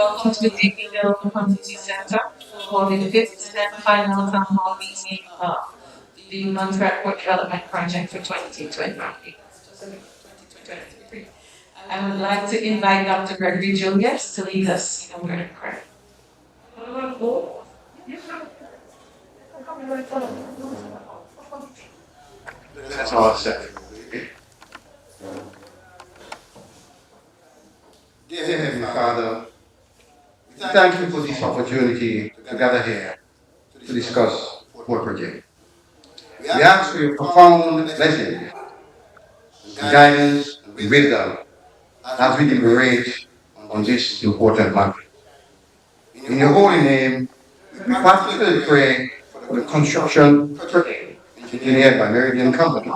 welcome to the Davy Community Center for the fifth and final town hall meeting of the Montserrat Port Development Project for 2023. I would like to invite Dr. Gregory Julius to lead us in a word of prayer. That's all I said. Dear Heavenly Father, we thank you for this opportunity to gather here to discuss Work Project. We ask for your profound blessing, guidance, and wisdom as we deliberate on this important matter. In your holy name, we particularly pray for the construction project engineered by Meridian Company.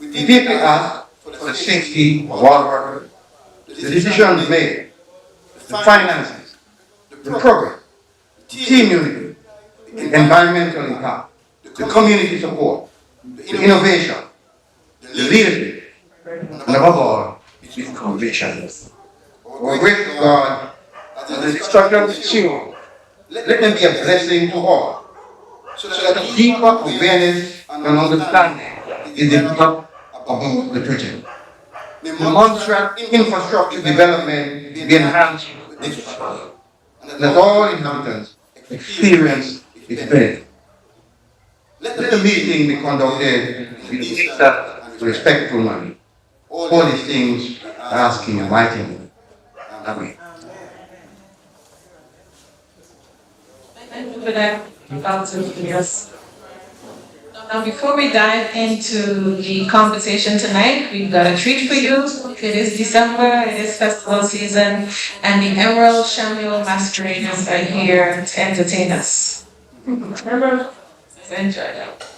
We deeply ask for the safety of all workers, the decisions made, the finances, the progress, the team unity, the environmental impact, the community support, the innovation, the leadership, and above all, its conviction. Our grateful God, as the instructions continue, let them be a blessing to all, so that a deeper awareness and understanding is developed about the project. The Montserrat infrastructure development be enhanced with this trust, and that all inhabitants experience its benefit. Let the meeting be conducted with decent and respectful manner. All these things asking in mighty name. Amen. Thank you for that, Dr. Julius. Now, before we dive into the conversation tonight, we've got a treat for you. It is December, it is festival season, and the Emerald Shamil Masqueraders are here to entertain us. Remember? So enjoy that.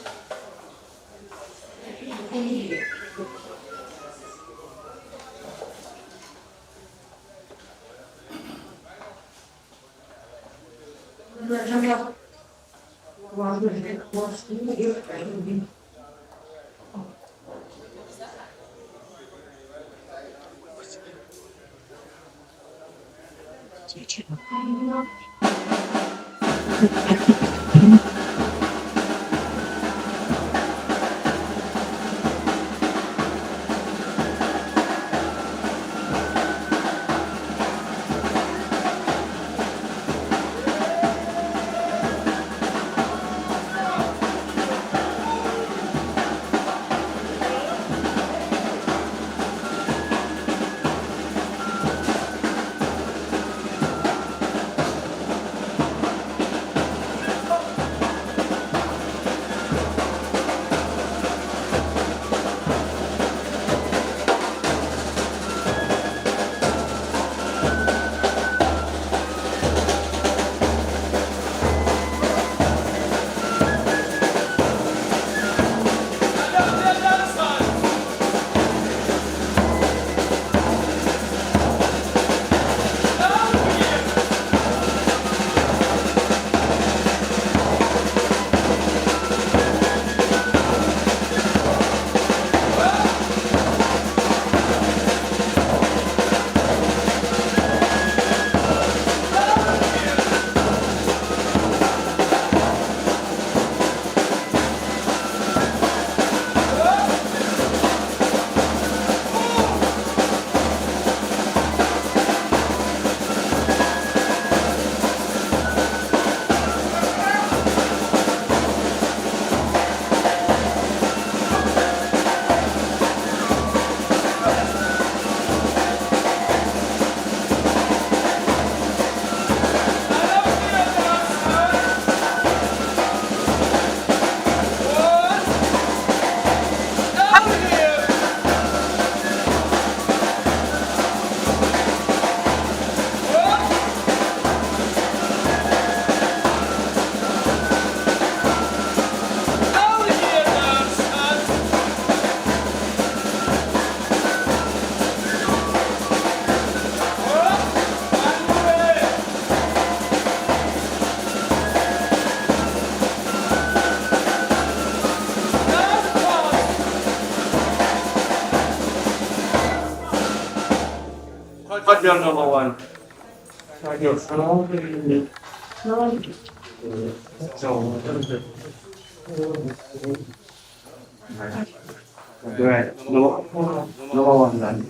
Hot girl number one. Right. No, no one done.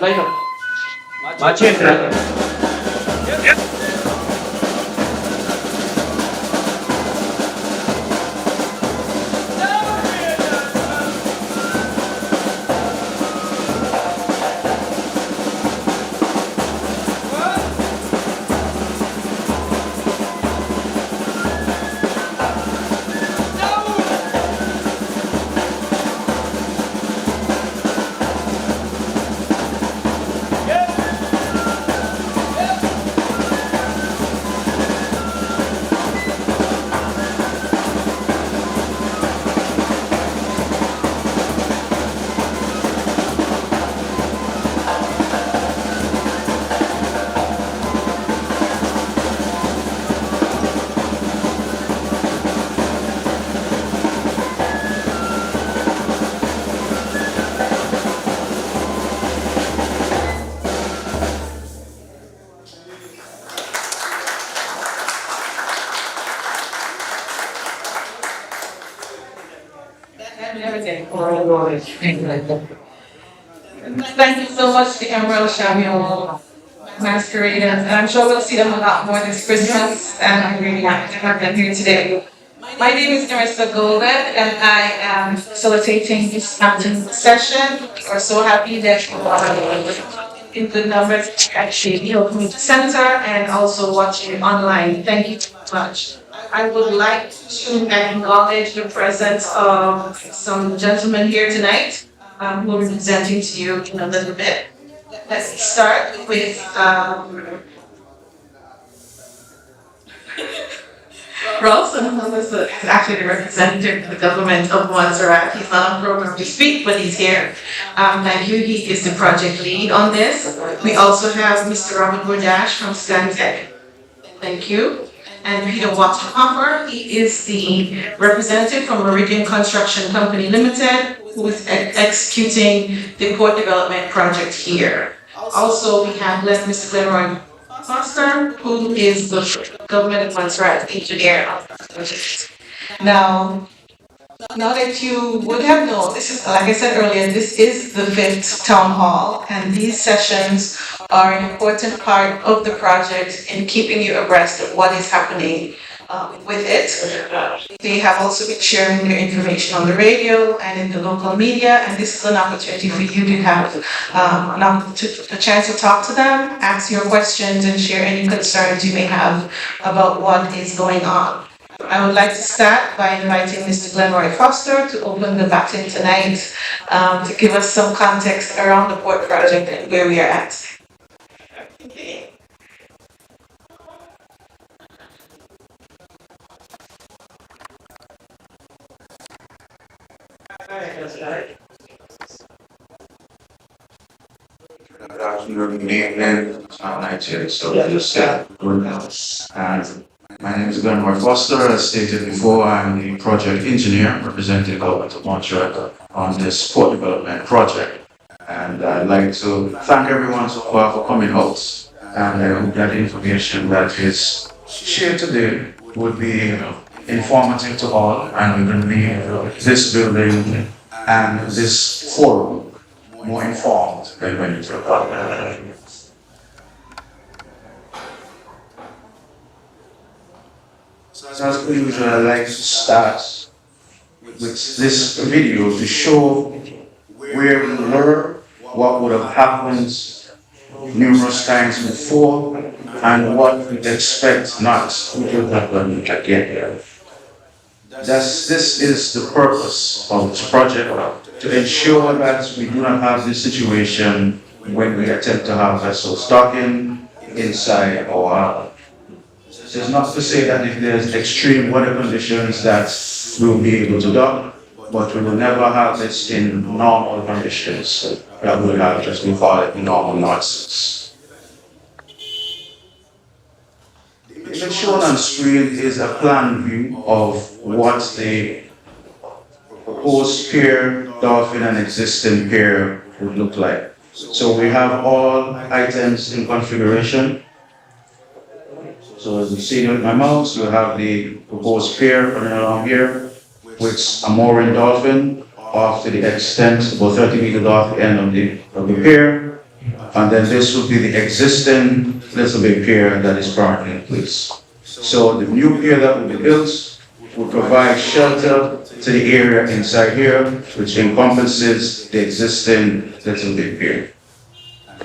Later. Montserrat. Thank you so much, the Emerald Samuel masqueraders, and I'm sure we'll see them a lot more this Christmas, and I'm really happy to have them here today. My name is Narissa Golden, and I am facilitating this afternoon session. We're so happy that you are in good numbers actually in the Community Center and also watching online. Thank you so much. I would like to acknowledge the presence of some gentlemen here tonight who will be presenting to you in a little bit. Let's start with Ralston, who is actually the representative of the government of Montserrat. He's not on program to speak, but he's here. Thank you. He is the project lead on this. We also have Mr. Robert Burdash from Stantec. Thank you. And Peter Waterhopper, he is the representative from Meridian Construction Company Limited, who is executing the port development project here. Also, we have Mr. Glenroy Foster, who is the government of Montserrat engineer of the project. Now that you would have known, this is, like I said earlier, this is the 5th town hall, and these sessions are an important part of the project in keeping you abreast of what is happening with it. They have also been sharing their information on the radio and in the local media, and this is an opportunity for you to have a chance to talk to them, ask your questions, and share any concerns you may have about what is going on. I would like to start by inviting Mr. Glenroy Foster to open the baton tonight to give us some context around the port project and where we are at. Good afternoon, good evening. It's not night yet, so just good now. And my name is Glenroy Foster. As stated before, I'm the project engineer representing the government of Montserrat on this port development project. And I'd like to thank everyone so far for coming out. And I hope that information that is shared today would be informative to all, and we can leave this building and this forum more informed than when you took part. So as per usual, I like to start with this video to show where we were, what would have happened numerous times before, and what we expect not to happen again. This is the purpose of this project, to ensure that we do not have this situation when we attempt to have vessels docking inside our harbor. This is not to say that if there's extreme weather conditions that we'll be able to dock, but we will never have this in normal conditions that we'll have just we call it normal nonsense. The image shown on screen is a plan view of what the proposed pier, dolphin, and existing pier would look like. So we have all items in configuration. So as you see with my mouse, you have the proposed pier running along here with a mooring dolphin off to the extent, about 30 meters off the end of the pier. And then this would be the existing little big pier that is currently in place. So the new pier that will be built will provide shelter to the area inside here, which encompasses the existing little big pier.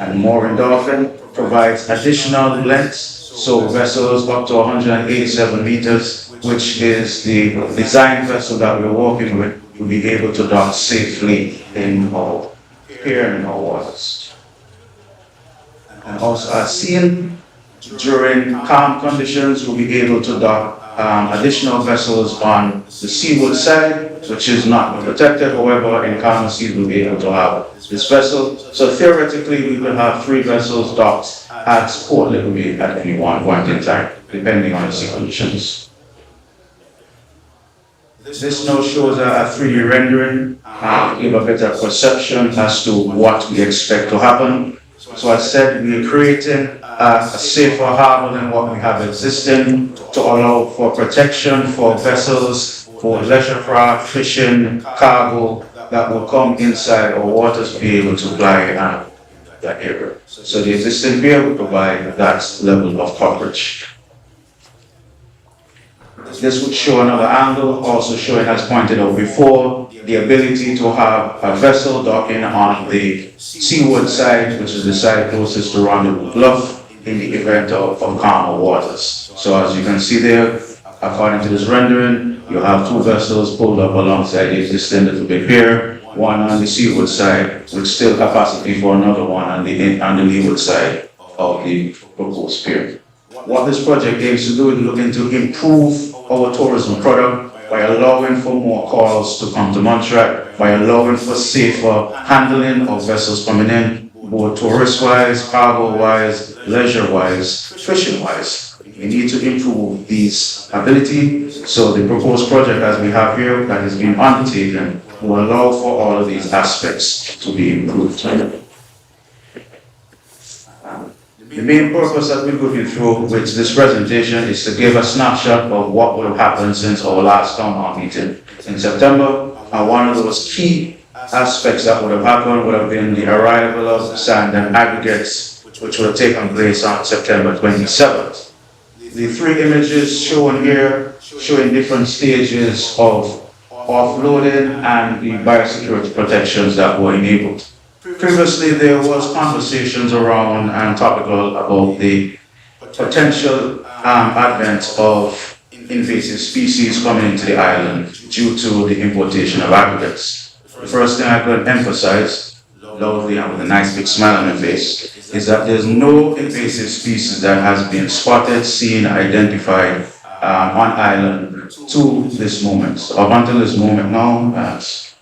And mooring dolphin provides additional length, so vessels up to 187 meters, which is the design vessel that we're working with, will be able to dock safely in our pier and our waters. And also as seen, during calm conditions, we'll be able to dock additional vessels on the seaward side, which is not protected. However, in calm seas, we'll be able to have this vessel. So theoretically, we will have 3 vessels docked at Port Liberty at any one point in time, depending on the sea conditions. This now shows a 3D rendering, to give a better perception as to what we expect to happen. So I said we're creating a safer harbor than what we have existing to allow for protection for vessels, for leisure craft, fishing, cargo that will come inside our waters to be able to apply and that area. So the existing pier will provide that level of coverage. This would show another angle, also showing, as pointed out before, the ability to have a vessel docking on the seaward side, which is the side closest to Rendezvous Bluff, in the event of calmer waters. So as you can see there, according to this rendering, you have two vessels pulled up alongside the existing little bit pier, one on the seaward side, with still capacity for another one on the leeward side of the proposed pier. What this project aims to do is looking to improve our tourism product by allowing for more calls to come to Montserrat, by allowing for safer handling of vessels coming in, both tourist-wise, cargo-wise, leisure-wise, fishing-wise. We need to improve these ability. So the proposed project as we have here that is being undertaken will allow for all of these aspects to be improved. The main purpose that we're looking through with this presentation is to give a snapshot of what would have happened since our last town hall meeting in September. And one of those key aspects that would have happened would have been the arrival of sand and aggregates, which would have taken place on September 27th. The three images shown here showing different stages of offloading and the biosecurity protections that were enabled. Previously, there was conversations around and topical about the potential advent of invasive species coming into the island due to the importation of aggregates. The first thing I could emphasize, loudly and with a nice big smile on my face, is that there's no invasive species that has been spotted, seen, identified on island to this moment. So up until this moment now, that's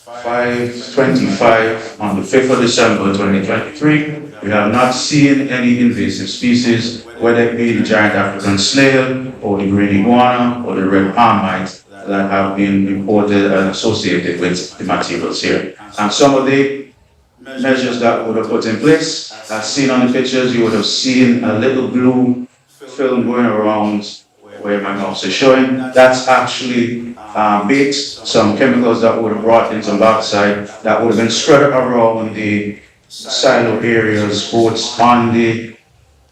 5:25 on the 5th of December 2023, we have not seen any invasive species, whether it be the giant African snail or the green iguana or the red palm mite, that have been imported and associated with the materials here. And some of the measures that we would have put in place, as seen on the pictures, you would have seen a little blue film going around where my mouse is showing. That's actually bait, some chemicals that would have brought in some backside that would have been spread around the silo areas, both on the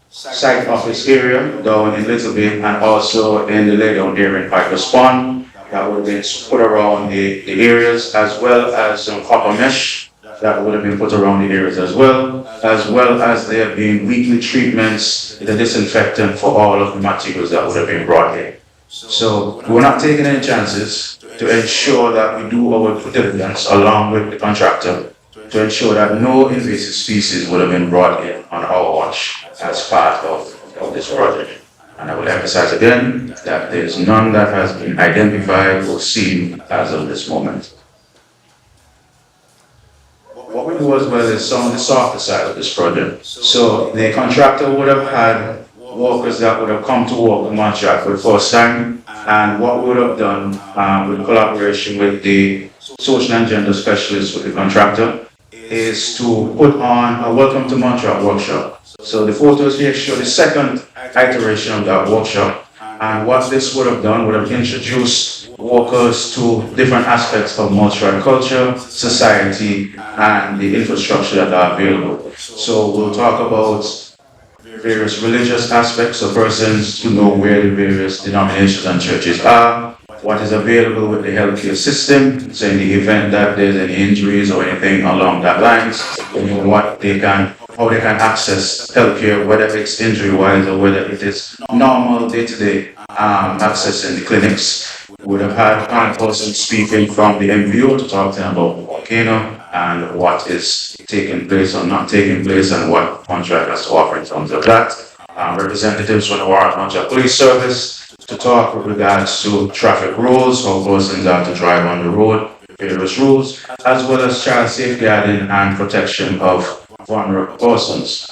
site office area down in Little Bay and also in the laydown area in Piper's Pond. That would have been put around the areas, as well as some copper mesh that would have been put around the areas as well as there being weekly treatments, the disinfectant for all of the materials that would have been brought in. So we're not taking any chances to ensure that we do our due diligence along with the contractor to ensure that no invasive species would have been brought in on our watch as part of this project. And I will emphasize again that there is none that has been identified or seen as of this moment. What we do as well is some of the softer side of this project. So the contractor would have had workers that would have come to work in Montserrat for the first time, and what we would have done with collaboration with the social and gender specialist with the contractor is to put on a Welcome to Montserrat workshop. So the photos here show the second iteration of that workshop, and what this would have done would have introduced workers to different aspects of Montserrat culture, society, and the infrastructure that are available. So we'll talk about various religious aspects of persons to know where the various denominations and churches are, what is available with the healthcare system, so in the event that there's any injuries or anything along that lines, how they can access healthcare, whether it's injury-wise or whether it is normal day-to-day access in the clinics. We would have had one person speaking from the MVO to talk to them about the volcano and what is taking place or not taking place and what Montserrat has to offer in terms of that. Representatives from the Montserrat Police Service to talk with regards to traffic rules, how persons are to drive on the road, various rules, as well as child safeguarding and protection of vulnerable persons,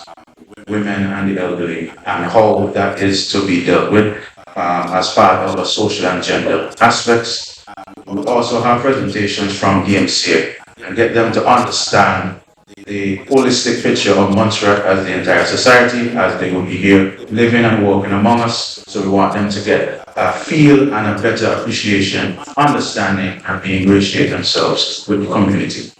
women and the elderly, and how that is to be dealt with as part of the social and gender aspects. We will also have presentations from EMCA and get them to understand the holistic picture of Montserrat as the entire society, as they will be here living and working among us. So we want them to get feel and a better appreciation, understanding, and ingratiate themselves with the community.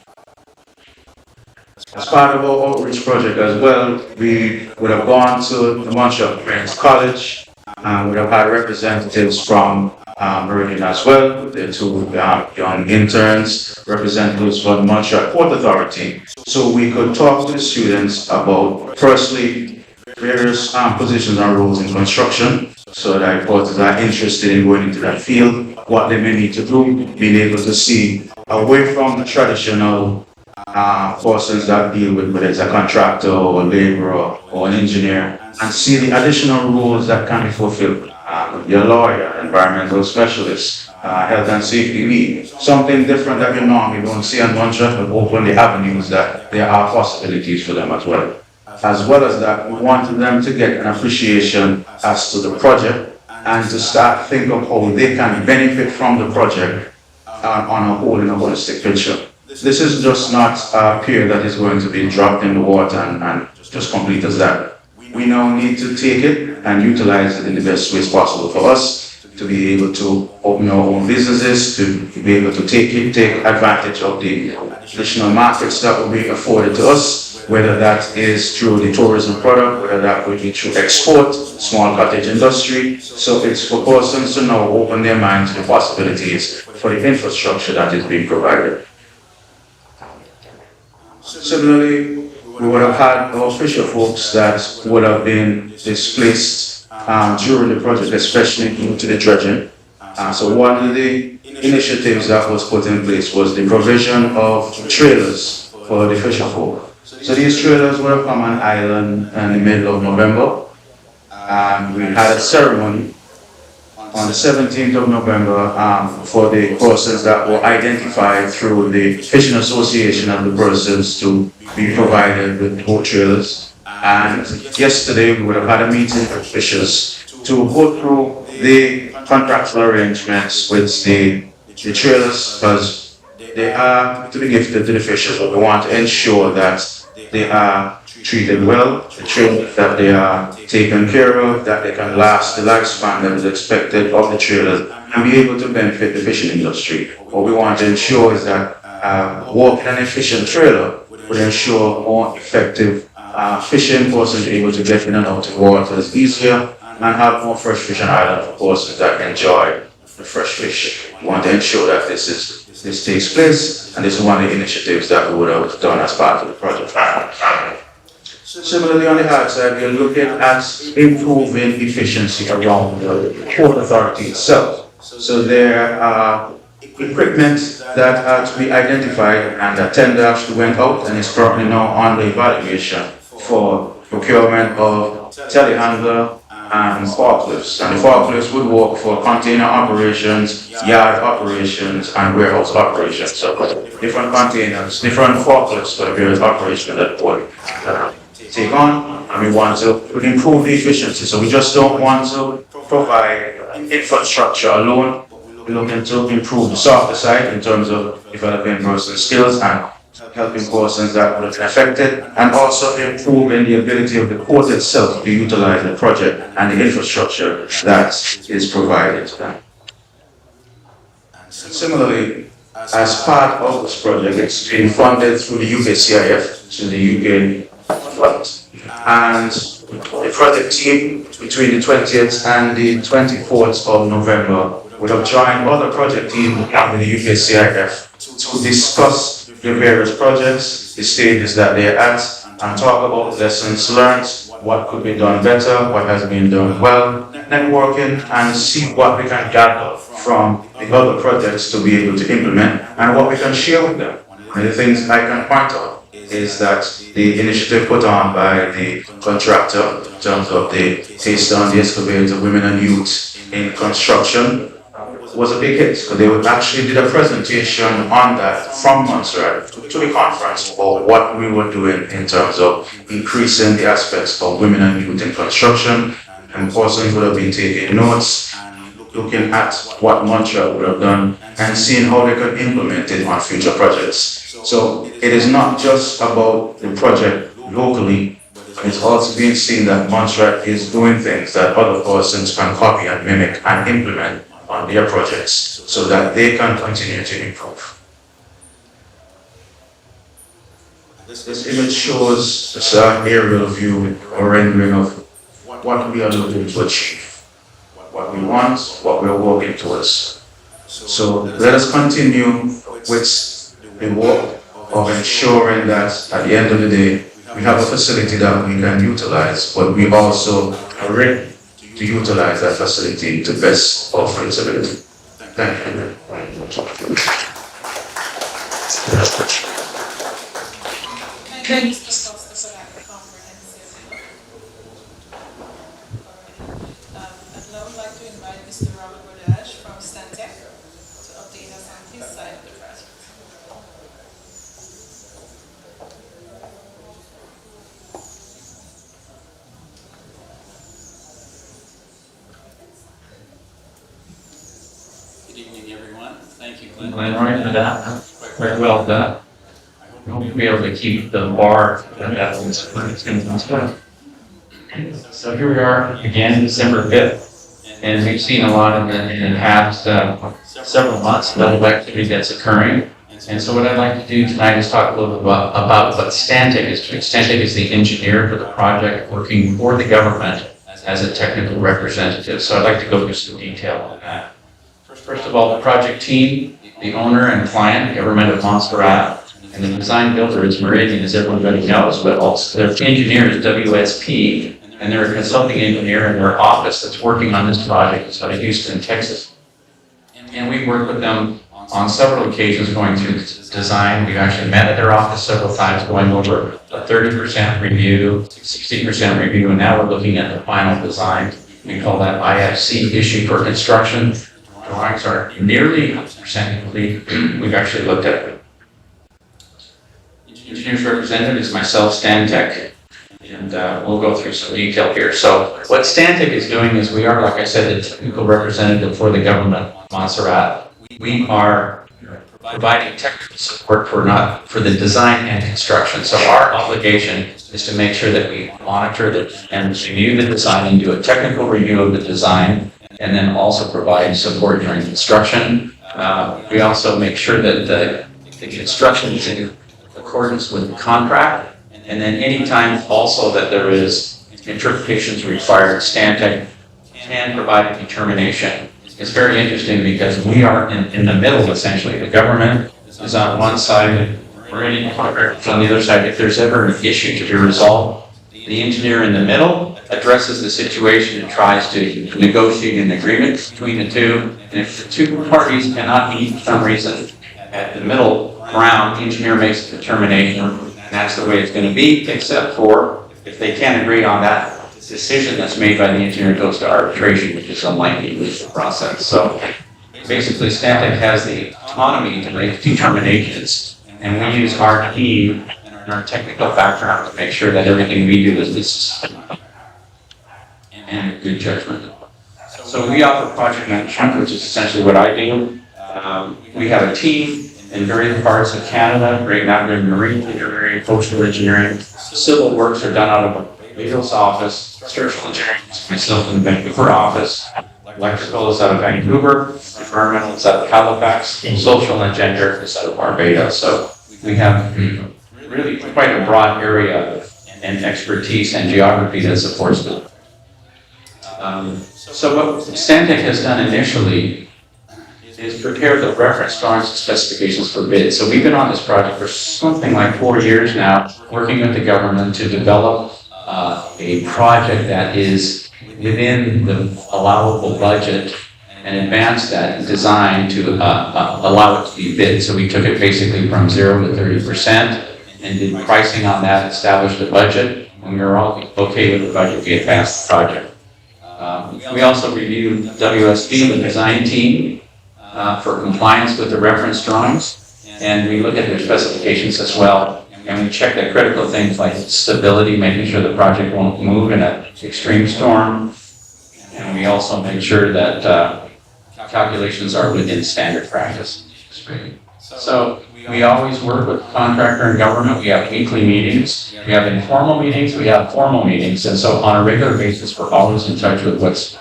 As part of our outreach project as well, we would have gone to the Montserrat Friends College, and would have had representatives from Meridian as well, the two young interns, representatives from the Montserrat Port Authority, so we could talk to the students about, firstly, various positions and roles in construction, so that reporters are interested in going into that field, what they may need to do, being able to see away from the traditional persons that deal with whether it's a contractor or a laborer or an engineer, and see the additional roles that can be fulfilled. Your lawyer, environmental specialist, health and safety lead, something different that you normally don't see on Montserrat, but open the avenues that there are possibilities for them as well. As well as that, we wanted them to get an appreciation as to the project and to start think of how they can benefit from the project on a whole in a holistic picture. This is just not a pier that is going to be dropped in the water and just complete as that. We now need to take it and utilize it in the best ways possible for us to be able to open our own businesses, to be able to take advantage of the additional markets that will be afforded to us, whether that is through the tourism product, whether that will be through export, small cottage industry. So it's for persons to now open their minds to the possibilities for the infrastructure that is being provided. Similarly, we would have had our fisher folks that would have been displaced during the project, especially due to the dredging. So one of the initiatives that was put in place was the provision of trailers for the fisher folk. So these trailers would have come on island in the middle of November, and we had a ceremony on the 17th of November for the persons that were identified through the Fishing Association and the persons to be provided with boat trailers. And yesterday we would have had a meeting with fishers to go through the contractual arrangements with the trailers, because they are to be gifted to the fishers, but we want to ensure that they are treated well, the trailers that they are taken care of, that they can last the lifespan that is expected of the trailers and be able to benefit the fishing industry. What we want to ensure is that walking an efficient trailer would ensure more effective fishing, persons able to get in and out of waters easier and have more fresh fish on island for persons that enjoy the fresh fish. We want to ensure that this takes place, and this is one of the initiatives that we would have done as part of the project. Similarly, on the hard side, we are looking at improving efficiency around the Port Authority itself. So there are equipment that had to be identified, and a tender actually went out and is currently now under evaluation for procurement of telehandler and forklifts. And the forklifts would work for container operations, yard operations, and warehouse operations. So different containers, different forklifts for the various operations that would take on, and we want to improve the efficiency. So we just don't want to provide infrastructure alone. We're looking to improve the softer side in terms of developing personal skills and helping persons that would have been affected, and also improving the ability of the port itself to utilize the project and the infrastructure that is provided to them. Similarly, as part of this project, it's been funded through the UKCIF, so the UK fund, and the project team between the 20th and the 24th of November would have joined other project teams with the UKCIF to discuss the various projects, the stages that they're at, and talk about lessons learned, what could be done better, what has been done well, networking, and see what we can gather from the other projects to be able to implement and what we can share with them. One of the things I can point out is that the initiative put on by the contractor in terms of the taste on the excavator, women and youth in construction, was a big hit, because they actually did a presentation on that from Montserrat to the conference about what we were doing in terms of increasing the aspects of women and youth in construction, and persons would have been taking notes, looking at what Montserrat would have done and seeing how they could implement it on future projects. So it is not just about the project locally, It's also been seen that Montserrat is doing things that other persons can copy and mimic and implement on their projects so that they can continue to improve. This image shows an aerial view or rendering of what we are looking to achieve, what we want, what we're working towards. So let us continue with the work of ensuring that at the end of the day, we have a facility that we can utilize, but we also are ready to utilize that facility to best of its ability. Thank you. Thank you, Mr. Costa, for that comprehensive. I'd now like to invite Mr. Robert Godash from Stantec to update us on his side of the project. Good evening, everyone. Thank you, Glenn. Right for that. Very well done. I hope you'll be able to keep the bar at that. So here we are again, December 5th, and we've seen a lot in the past several months of activity that's occurring. And so what I'd like to do tonight is talk a little bit about what Stantec is doing. Stantec is the engineer for the project working for the government as a technical representative. So I'd like to go through some detail on that. First of all, the project team, the owner and client, the government of Montserrat, and the design builder is Meridian, as everybody knows, but also their engineer is WSP, and they're a consulting engineer in their office that's working on this project out of Houston, Texas. And we worked with them on several occasions going through design. We've actually met at their office several times going over a 30% review, 60% review, and now we're looking at the final design. We call that IFC, issue for construction. Drawings are nearly 100% complete. We've actually looked at it. Engineers representative is myself, Stantec, and we'll go through some detail here. So what Stantec is doing is we are, like I said, the technical representative for the government of Montserrat. We are providing technical support for the design and construction. So our obligation is to make sure that we monitor and review the design and do a technical review of the design, and then also provide support during construction. We also make sure that the construction is in accordance with the contract, and then anytime also that there is interpretations required, Stantec can provide a determination. It's very interesting because we are in the middle, essentially. The government is on one side, Meridian is on the other side. If there's ever an issue to be resolved, the engineer in the middle addresses the situation and tries to negotiate an agreement between the two. And if the two parties cannot meet for some reason, at the middle ground, the engineer makes a determination, and that's the way it's going to be, except for if they can't agree on that decision that's made by the engineer, it goes to arbitration, which is unlikely with the process. So basically, Stantec has the autonomy to make determinations, and we use our team and our technical background to make sure that everything we do is and good judgment. So we offer project management, which is essentially what I do. We have a team in various parts of Canada, right now we're in marine engineering, coastal engineering. Civil works are done out of a legal's office, structural engineering, myself in the Vancouver office. Electrical is out of Vancouver, environmental is out of Halifax, social and gender is out of Barbados. So we have really quite a broad area and expertise and geography that supports it. So what Stantec has done initially is prepare the reference drawings and specifications for bid. So we've been on this project for something like 4 years now, working with the government to develop a project that is within the allowable budget and advance that design to allow it to be bid. So we took it basically from 0 to 30% and did pricing on that, established a budget. When we were all okay with the budget, we advanced the project. We also reviewed WSP, the design team, for compliance with the reference drawings, and we look at their specifications as well, and we check the critical things like stability, making sure the project won't move in an extreme storm, and we also make sure that calculations are within standard practice. So We always work with contractor and government. We have weekly meetings. We have informal meetings. We have formal meetings. And so on a regular basis, we're always in touch with what's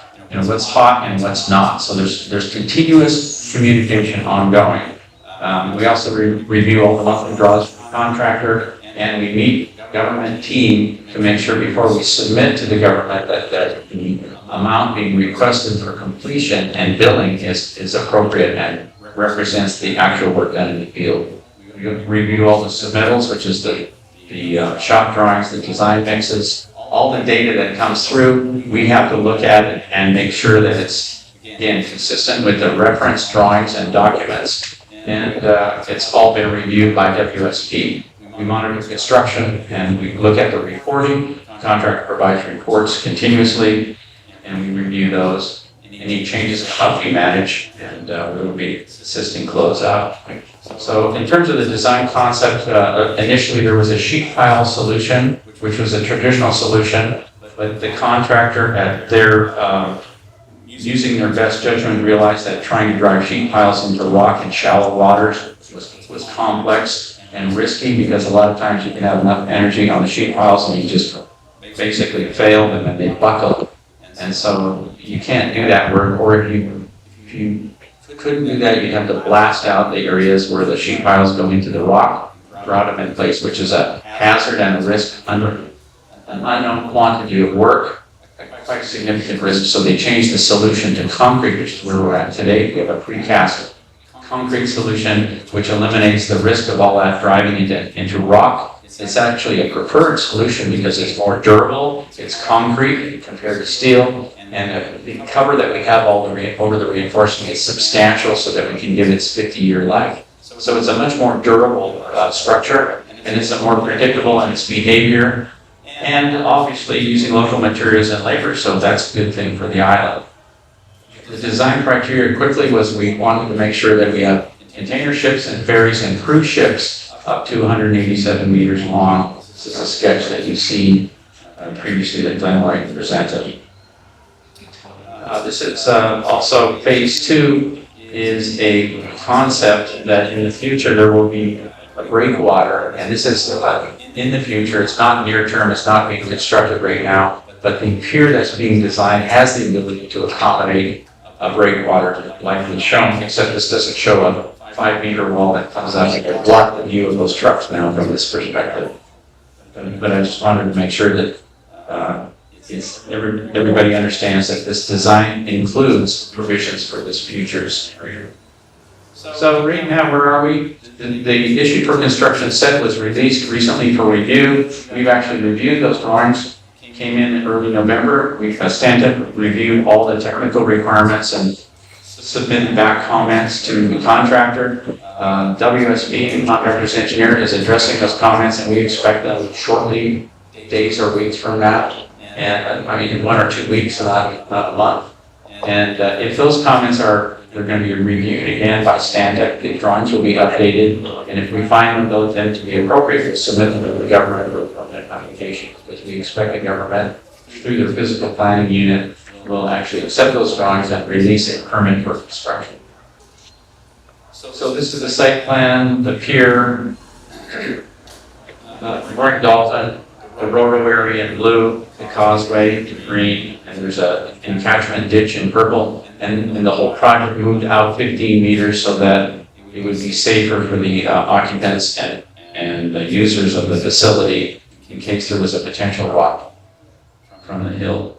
hot and what's not. So there's continuous communication ongoing. We also review all the monthly draws for the contractor, and we meet government team to make sure before we submit to the government that the amount being requested for completion and billing is appropriate and represents the actual work done in the field. We review all the submittals, which is the shop drawings, the design mixes, all the data that comes through. We have to look at it and make sure that it's, again, consistent with the reference drawings and documents. And it's all been reviewed by WSP. We monitor construction and we look at the reporting. The contractor provides reports continuously, and we review those. Any changes in how we manage, and we will be assisting closeout. So in terms of the design concept, initially there was a sheet pile solution, which was a traditional solution, but the contractor at their using their best judgment realized that trying to drive sheet piles into rock and shallow waters was complex and risky, because a lot of times you can have enough energy on the sheet piles and you just basically fail them and they buckle. And so you can't do that work, or if you couldn't do that, you'd have to blast out the areas where the sheet piles go into the rock, grout them in place, which is a hazard and a risk under an unknown quantity of work, quite a significant risk. So they changed the solution to concrete, which is where we're at today. We have a precast concrete solution, which eliminates the risk of all that driving into rock. It's actually a preferred solution because it's more durable, it's concrete compared to steel, and the cover that we have over the reinforcement is substantial so that we can give its 50-year life. So it's a much more durable structure, and it's a more predictable in its behavior, and obviously using local materials and labor, so that's a good thing for the island. The design criteria quickly was we wanted to make sure that we have container ships and ferries and cruise ships up to 187 meters long. This is a sketch that you've seen previously that Glenn White presented. This is also phase 2 is a concept that in the future there will be a breakwater, and this is in the future. It's not near term, it's not being constructed right now, but the pier that's being designed has the ability to accommodate a breakwater like it's shown, except this doesn't show a 5-meter wall that comes out and block the view of those trucks now from this perspective. But I just wanted to make sure that everybody understands that this design includes provisions for this future scenario. So right now, where are we? The issue for construction set was released recently for review. We've actually reviewed those drawings. Came in early November. We've Stantec reviewed all the technical requirements and submitted back comments to the contractor. WSP, the contractor's engineer, is addressing those comments, and we expect them shortly, days or weeks from now. And I mean, 1 or 2 weeks, not a month. And if those comments they're going to be reviewed again by Stantec, the drawings will be updated, and if we find them to be appropriate, we'll submit them to the government for a permit application, because we expect the government, through their physical planning unit, will actually accept those drawings and release a permit for construction. So this is the site plan, the pier, North Dalton, the rotary area in blue, the causeway in green, and there's an encatchment ditch in purple. And the whole project moved out 15 meters so that it would be safer for the occupants and the users of the facility in case there was a potential rock from the hill.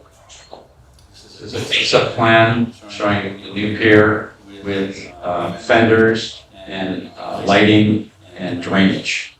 This is a face-up plan showing the new pier with fenders and lighting and drainage.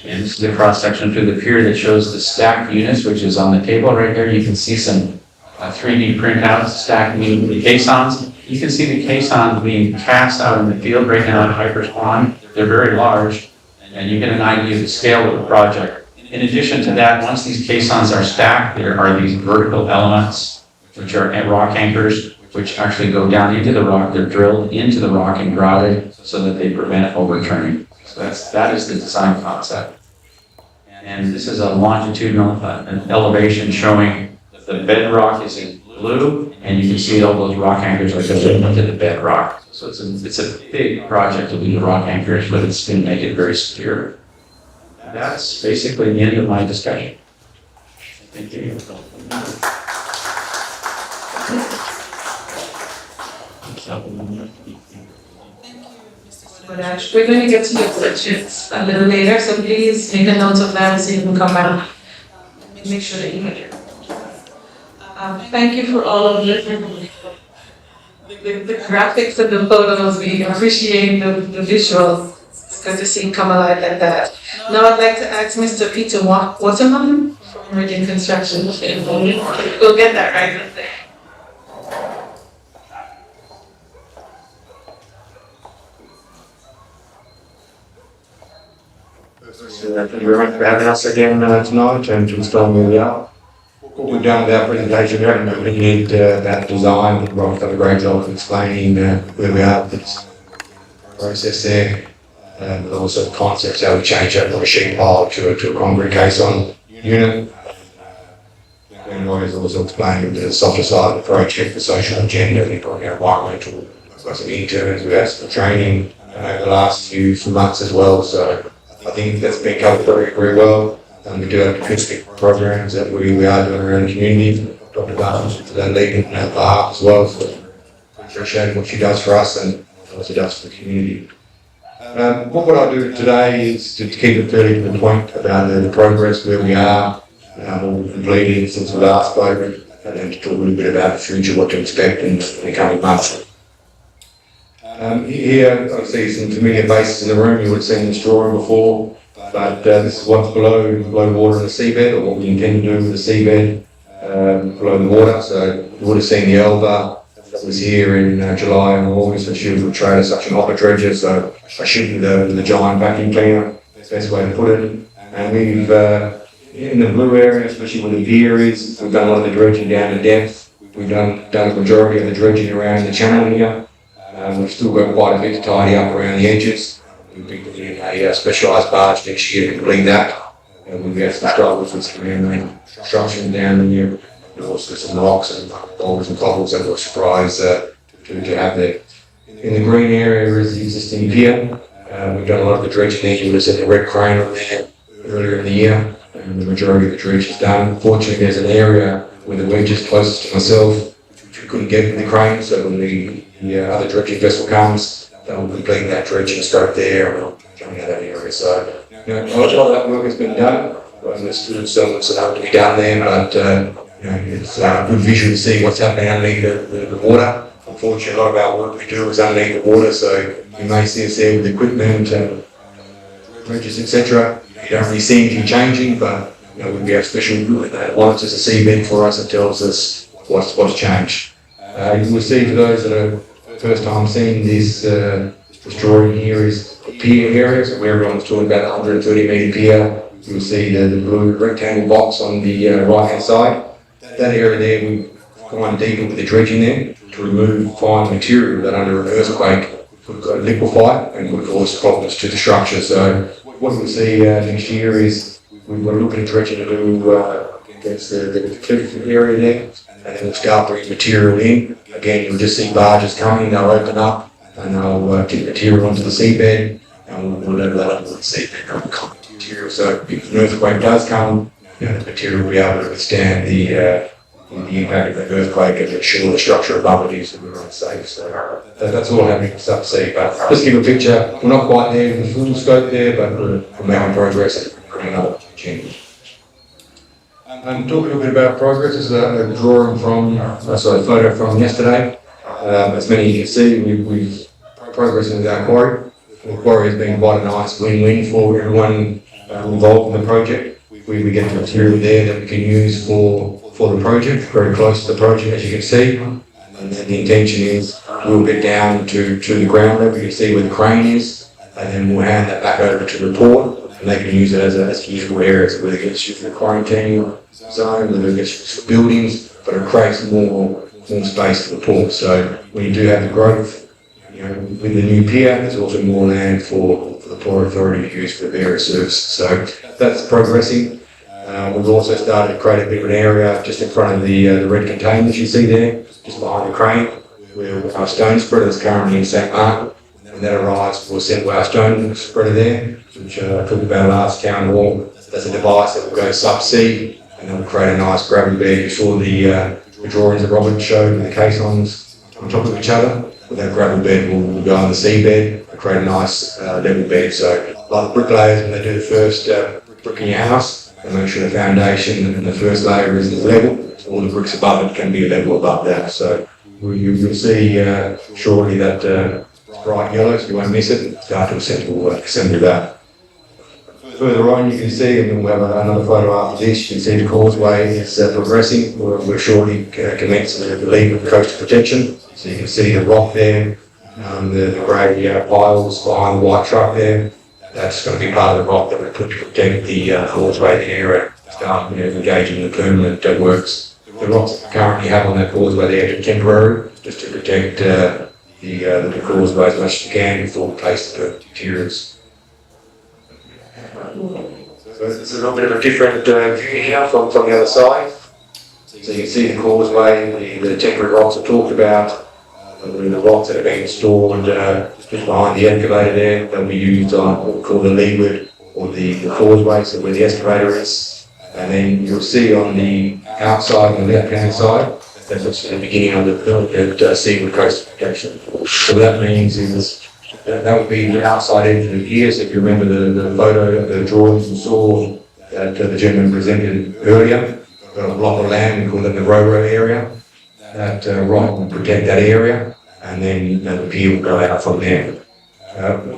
And this is the cross-section through the pier that shows the stacked units, which is on the table right there. You can see some 3D printouts stacked meaning the caissons. You can see the caissons being cast out in the field right now at Hyper's Pond. They're very large, and you get an idea of the scale of the project. In addition to that, once these caissons are stacked, there are these vertical elements, which are rock anchors, which actually go down into the rock. They're drilled into the rock and grouted so that they prevent overturning. So that is the design concept. And this is a longitudinal an elevation showing the bedrock is in blue, and you can see all those rock anchors are going into the bedrock. So it's a big project to do the rock anchors, but it's going to make it very secure. That's basically the end of my discussion. Thank you. We're going to get to your questions a little later, so please make a note of that so you can come back. Make sure that you get it. Thank you for all of the graphics and the photos. We appreciate the visuals. It's good to see it come alive like that. Now I'd like to ask Mr. Peter Waterman from Meridian Construction. We'll get that right up there. Thank you very much for having us again tonight and to explain where we are. What we've done with our presentation, we haven't really need that design. Rob's done a great job of explaining where we are, the process there, and also the concepts, how we change that from a sheet pile to a concrete caisson unit. And Roy has also explained the softer side of the project, the social agenda, the environmental, some interns, we've had some training over the last few months as well. So I think that's been covered very, very well. We do have acoustic programs that we are doing around the community. Dr. Barnes for that leading on our behalf as well. So appreciate what she does for us and what she does for the community. What I do today is to keep it fairly to the point about the progress, where we are, what we've completed since we last spoke, and then to talk a little bit about the future, what to expect in the coming months. Here I see some familiar faces in the room. You would have seen this drawing before, but this is what's below water in the seabed, or what we intend to do with the seabed below the water. So you would have seen the Elva that was here in July and August, and she was portrayed as such an hopper dredger, so I shoot the giant vacuum cleaner, that's the best way to put it. And we've, in the blue area, especially where the pier is, we've done a lot of the dredging down to depth. We've done the majority of the dredging around the channel here. We've still got quite a bit to tidy up around the edges. We'll be putting in a specialised barge next year to complete that. We've got some struggles with some construction down here. There's also some rocks and boulders and cobbles that we're surprised to have there. In the green area is the existing pier. We've done a lot of the dredging there. You would have seen the red crane on there earlier in the year. And the majority of the dredge is done. Fortunately, there's an area where the wedge is closest to myself, which we couldn't get with the crane, so when the other dredging vessel comes, they'll complete that dredging scope there and we'll coming out that area. So, a lot of that work has been done. There's still some to be done there, but it's a good visual to see what's happening underneath the water. Unfortunately, a lot of our work we do is underneath the water, so you may see us there with equipment and dredges, etc. You don't really see anything changing, but we have special monitors a seabed for us that tells us what's changed. You will see, for those that are first time seeing this drawing here, is the pier area, so where everyone's talking about 130 metre pier. You'll see the blue rectangle box on the right hand side. That area there, we've gone deeper with the dredging there to remove fine material that under an earthquake could liquefy and could cause problems to the structure. So what we'll see next year is we're looking at dredging to do against the cliff area there, and then we'll start bringing material in. Again, you'll just see barges coming, they'll open up and they'll get material onto the seabed, and we'll level that up with the seabed material. So if an earthquake does come, the material will be able to withstand the impact of that earthquake and ensure the structure above it is safe. So that's all happening stuff to see. But just to give a picture, we're not quite there in the full scope there, but we're making progress and bringing another change. And talk a little bit about progress. This is a drawing from, a photo from yesterday. As many of you can see, we've progressing with our quarry. The quarry has been quite a nice win-win for everyone involved in the project. We get the material there that we can use for the project, very close to the project as you can see. And then the intention is we'll get down to the ground level, you can see where the crane is, and then we'll hand that back over to the port, and they can use it as a useful area, so whether it gets used for the quarantine zone, whether it gets used for buildings, but it creates more space for the port. So when you do have the growth, with the new pier, there's also more land for the Port Authority to use for various services. So that's progressing. We've also started to create a bit of an area just in front of the red containers you see there, just behind the crane, our stone spreader is currently in St. Mark. When that arrives, we'll send our stone spreader there, which I talked about last town hall. That's a device that will go subsea, and then we'll create a nice gravity bed. You saw the drawings that Robert showed with the caissons on top of each other. With that gravity bed, we'll go on the seabed and create a nice level bed. So, like the bricklayers, when they do the first brick in your house, they make sure the foundation and the first layer is level. All the bricks above it can be a level above that. So, you'll see shortly that bright yellow, so you won't miss it. Start to assemble that. Further on, you can see, and we'll have another photo after this, you can see the causeway is progressing. We're shortly commencing the legal coastal protection. So you can see the rock there, the grey piles behind the white truck there. That's going to be part of the rock that we put to protect the causeway there and start engaging in the permanent works. The rocks that we currently have on that causeway there are temporary, just to protect the causeway as much as you can before we place the materials. So this is a little bit of a different view here from the other side. So you can see the causeway, the temporary rocks I talked about, the rocks that are being stored just behind the excavator there. They'll be used on what we call the leeward or the causeway, so where the excavator is. And then you'll see on the outside, on the left-hand side, that's the beginning of the permanent seaward coastal protection. So what that means is that would be the outside edge of the pier. So if you remember the photo, the drawings you saw that the gentleman presented earlier, got a block of land, we call it the Ro-Ro area. That rock will protect that area, and then the pier will go out from there.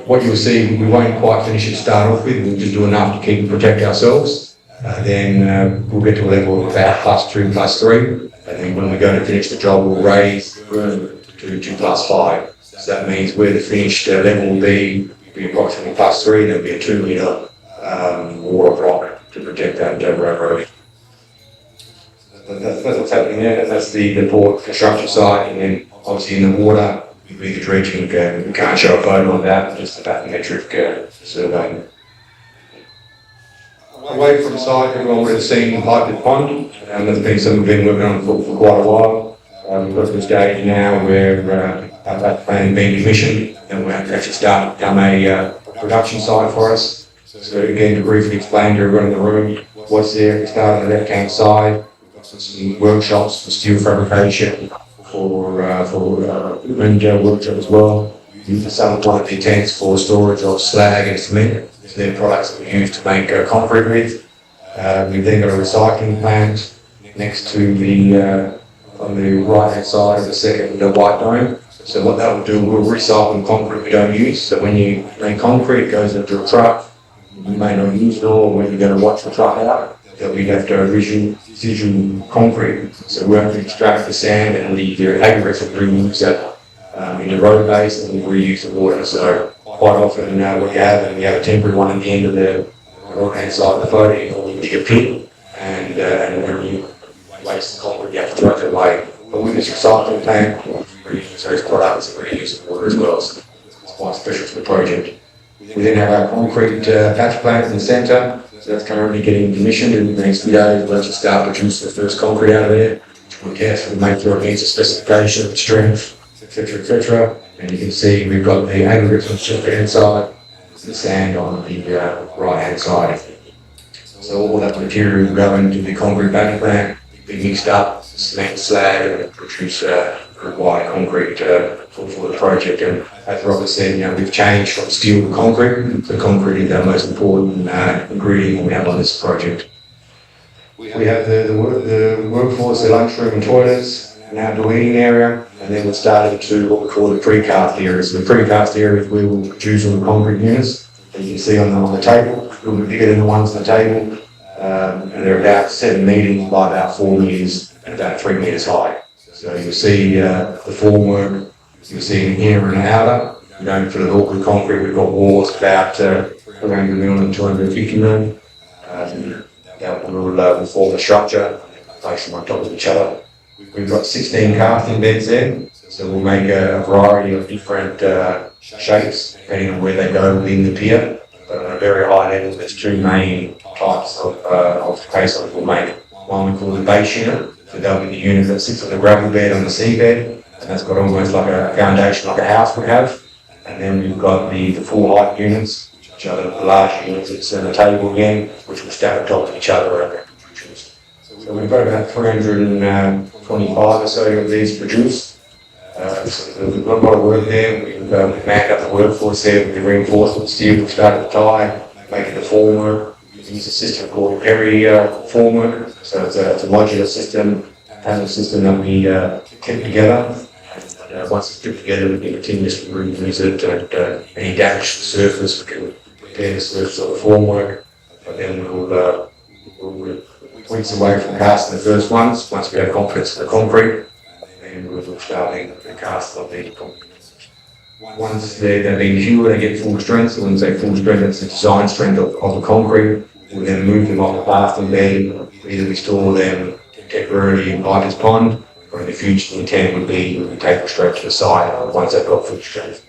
What you'll see, we won't quite finish it to start off with, we'll just do enough to keep and protect ourselves. Then we'll get to a level of about +2, +3, and then when we go to finish the job, we'll raise the room to +5. So that means where the finished level will be approximately +3, there'll be a 2 metre wall of rock to protect that Ro-Ro. That's what's happening there. That's the port construction site, and then obviously in the water, with the dredging, we can't show a photo of that, just a bathymetric survey. Away from the site, everyone would have seen Pipeted Pond, and that's been something we've been working on for quite a while. We've got to the stage now where that plan being commissioned, and we're actually starting to become a production site for us. So again, to briefly explain to everyone in the room what's there, we start on the left-hand side. Some workshops for steel fabrication, for wind workshop as well. We use some of the tents for storage of slag and cement. So they're products that we use to make concrete with. We've then got a recycling plant next to the on the right hand side of the second white dome. So what that will do, we'll recycle concrete we don't use. So when you make concrete, it goes into a truck. You may not use it all when you're going to watch the truck out. That we have to residual concrete. So we have to extract the sand and the aggregates that we reuse that in the road base, and we reuse the water. So quite often what you have, and we have a temporary one at the end of the right-hand side of the photo, you dig a pit, and when you waste the concrete, you have to throw it away. But with this recycling plant, we reuse those products and reuse the water as well. So it's quite special for the project. We then have our concrete patch plant in the centre. So that's currently getting commissioned, and in the next few days we'll actually start producing the first concrete out of there. We'll test and make sure it meets the specification, strength, etc., etc. And you can see we've got the aggregates on the left-hand side, the sand on the right-hand side. So all that material will go into the concrete batch plant, be mixed up, cement, slag, and produce required concrete for the project. And as Robert said, we've changed from steel to concrete. So concrete is our most important ingredient we have on this project. We have the workforce, the lunchroom and toilets, an outdoor eating area, and then we're starting to what we call the precast areas. So the precast areas we will produce all the concrete units that you can see on the table. They'll be bigger than the ones on the table, and they're about 7 metres by about 4 metres and about 3 metres high. So you'll see the formwork, you'll see an inner and an outer. We don't fill it all with concrete. We've got walls about 300 mil and 250 mil. That will form a structure, place them on top of each other. We've got 16 casting beds there, so we'll make a variety of different shapes depending on where they go within the pier. But on a very high level, there's 2 main types of caissons we'll make. One we call the base unit. So that'll be the unit that sits on the gravel bed on the seabed, and that's got almost like a foundation like a house would have. And then we've got the full height units, which are the large units that's in the table again, which will stack on top of each other. So we've got about 325 or so of these produced. So we've got a lot of work there. We've manned up the workforce there with the reinforcement steel. We've started the tie, making the formwork. We use a system called Perry formwork. So it's a modular system, panel system that we clip together. And once it's clipped together, we can continuously reuse it. And any damage to the surface, we can repair the surface of the formwork. But then we'll weeks away from casting the first ones, once we have confidence in the concrete, and we'll start the cast of the concrete. Once they've been cured, they get full strength. So when we say full strength, that's the design strength of the concrete. We'll then move them off the plastering bed. Either we store them temporarily in Piper's Pond, or in the future the intent would be we take them straight to the site once they've got full strength.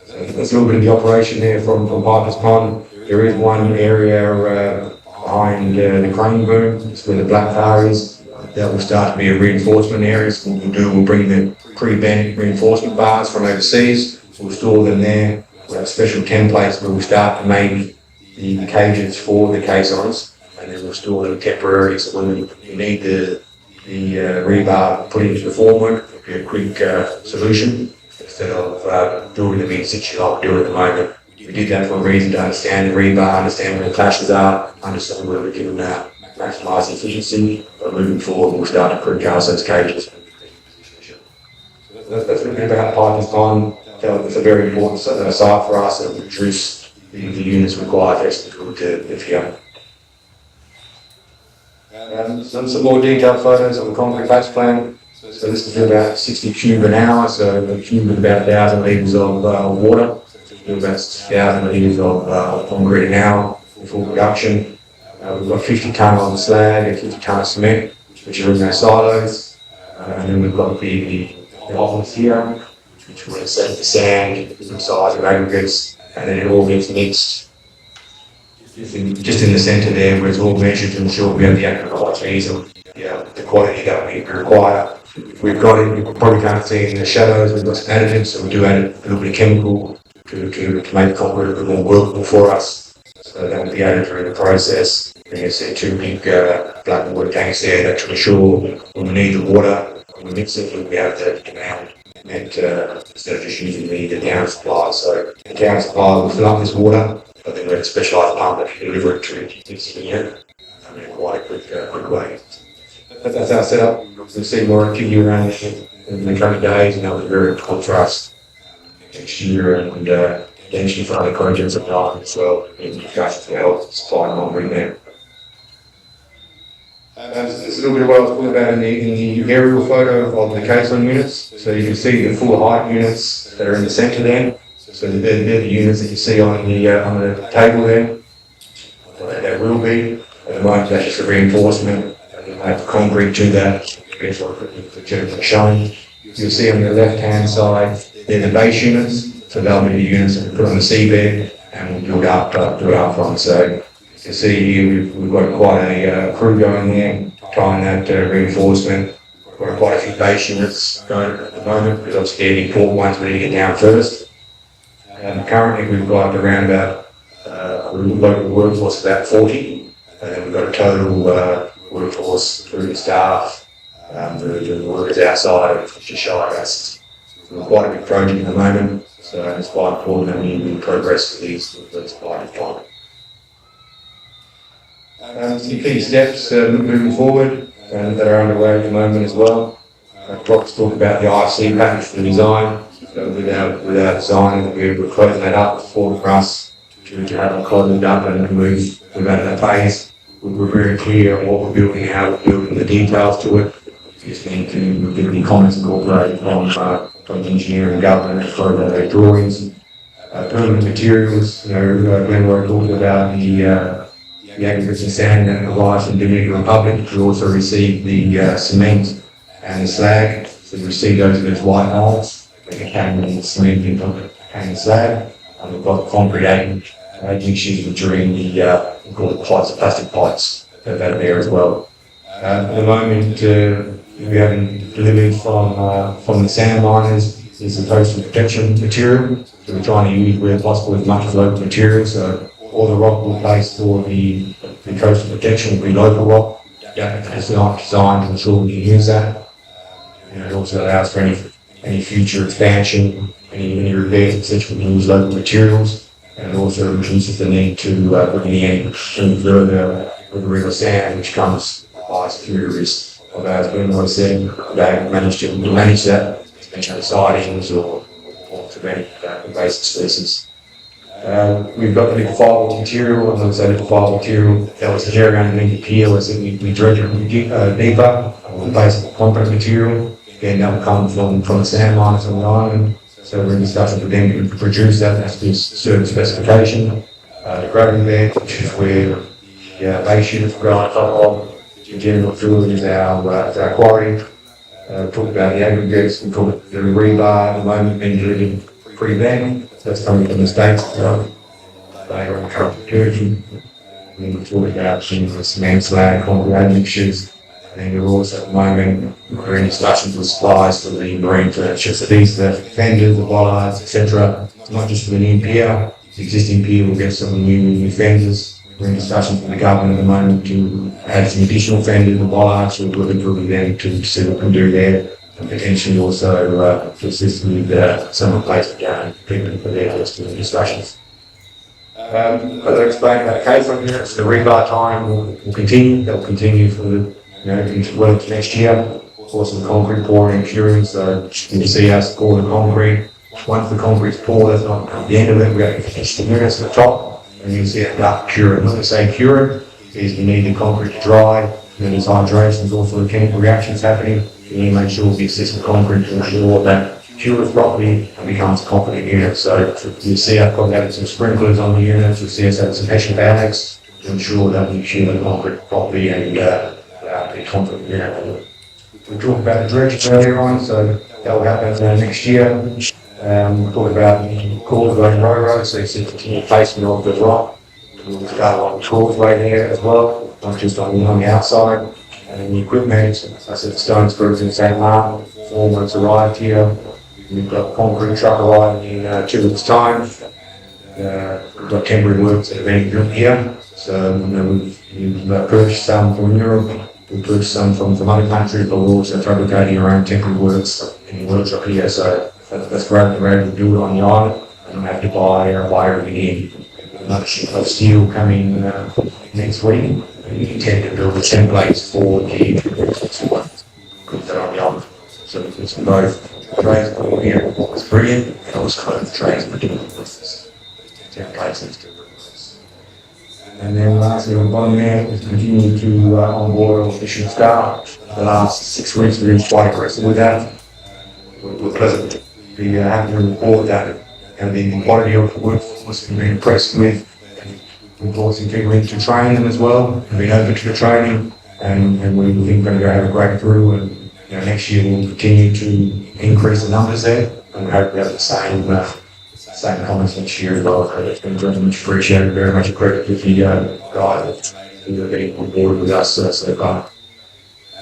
So that's a little bit of the operation there from Piper's Pond. There is one area behind the crane boom, it's where the black tar is. That will start to be a reinforcement area. So what we'll bring the pre-bent reinforcement bars from overseas, we'll store them there. We'll have special templates where we'll start to make the cages for the caissons, and then we'll store them temporarily. So when we need the rebar put into the formwork, it'll be a quick solution instead of doing them in situ like we're doing at the moment. We did that for a reason, to understand the rebar, understand where the clashes are, understand where we can maximise the efficiency. But moving forward, we'll start to precast those cages. That's a bit about Piper's Pond. It's a very important site for us and reduce the units required to the FIA. Some more detailed photos of the concrete base plan. So this is about 60 cube an hour, so the cube is about 1,000 litres of water. Do about 6,000 litres of concrete an hour for full production. We've got 50 tonne of slag and 50 tonne of cement, which are in our silos. And then we've got the ovens here, which will set the sand, different size of aggregates, and then it all gets mixed just in the centre there, where it's all measured to ensure we have the accurate quantities of the quality that we require. We've got it, you probably can't see it in the shadows, we've got some additives, so we do add a little bit of chemical to make the concrete a bit more workable for us. So that will be added during the process. And you see two big black water tanks there that to ensure when we need the water, when we mix it, we have the demand met instead of just using the down supply. So the down supply will fill up this water, but then we have a specialised pump that can deliver it to the mixing unit in quite a quick way. That's our setup. We'll see more activity around in the coming days, and that was very important for us next year, and potentially for other projects of mine as well, in discussions to help supply concrete there. This is a little bit of what I was talking about in the aerial photo of the caisson units. So you can see the full height units that are in the centre there. So they're the units that you see on the table there. Well, they will be. At the moment, that's just a reinforcement. And add concrete to that. That's what the generally showing. You'll see on the left-hand side, they're the base units. So they'll be the units that we put on the seabed and we'll build up from. So you can see here we've got quite a crew going there, tying that reinforcement. We've got quite a few base units going at the moment, because obviously the important ones we need to get down first. Currently we've got around about local workforce about 40, and then we've got a total workforce through the staff, the workers outside of just shy of us. We've quite a big project at the moment, so it's quite important that we progress with these quite important. Some key steps moving forward that are underway at the moment as well. Brock's talked about the IFC package for the design. So with our design, we're closing that up for us to have it closed up and move out of that phase. We're very clear on what we're building, how we're building, the details to it. We just need to get the comments incorporated from the engineering and government for the drawings. Permanent materials, Glenn were talking about the aggregates and sand that arrives from the Dominican Republic. We also received the cement and the slag. So we receive those in those white molds. We can carry the cement in the slag. And we've got concrete aging issues which are in the plastic pipes that are there as well. At the moment, we haven't delivered from the sand miners is the coastal protection material. So we're trying to use where possible as much local material. So all the rock we'll place for the coastal protection will be local rock. Yeah, it's not designed to ensure we can use that. It also allows for any future expansion, any repairs, etc. We can use local materials. And it also reduces the need to put any further with the river sand, which comes by security risk. As Ben said, they managed to manage that, especially sightings or to many invasive species. We've got the fibre material, and also the fibre material that was there underneath the pier was that we dredged it deeper on the base of the concrete material. Again, that will come from the sand miners on the island. So we're in discussion with them to produce that. That's to a certain specification. The grading bed, which is where the base units grow on top of. The general fluid is our quarry. We talked about the aggregates. We talked about the rebar at the moment being delivered pre-ban. That's coming from the States. They are in current security. We talked about the cement slag, concrete mixtures. And we're also at the moment we're in discussions with suppliers for the marine furniture. So these are the fenders, the bollards, etc. It's not just for the new pier. The existing pier will get some new fenders. We're in discussions with the government at the moment to add some additional fenders and bollards. We're looking for them to see what we can do there. And potentially also to assist with some replacement equipment for their discussions. As I explained about the case on here, so the rebar time will continue. That will continue for the well into next year. Pour some concrete pouring and curing, so you can see us pour the concrete. Once the concrete's poured, that's not at the end of it, we're going to finish the units at the top, and you can see it dark curing. When I say curing, is you need the concrete to dry, and there's hydration, there's also the chemical reactions happening. You need to make sure the existing concrete to ensure that cures properly and becomes a competent unit. So you see I've got having some sprinklers on the units, you'll see us having some mesh bags to ensure that we cure the concrete properly and be confident. We talked about the dredging earlier on, so that will happen next year. We talked about the causeway and road, so you see continued placement of the rock. We'll start along the causeway there as well, not just on the outside. And then the equipment, I said the stone screws in St. Martin, formworks arrived here. We've got concrete truck arriving in 2 weeks' time. We've got temporary works that are being built here. So we've purchased some from Europe. We purchased some from other countries, but we're also fabricating our own temporary works in the workshop here. So that's great. We're able to do it on the island. I don't have to buy everything in. Another ship of steel coming next week. We intend to build the templates for the put that on the island. So it's both trays over here. It's brilliant. And also the trays for doing this templates and stuff. And then lastly, on the bottom there, we've continued to onboard all efficient staff. The last 6 weeks, we've been quite aggressive with that. We're pleasant to be happy to report that the quality of the workforce we've been impressed with. We've brought some people in to train them as well, and been open to the training, and we think we're going to go have a great through. And next year we'll continue to increase the numbers there, and we hope we have the same comments next year as well. So it's been very much appreciated, very much accredited with the guys who have been on board with us so far.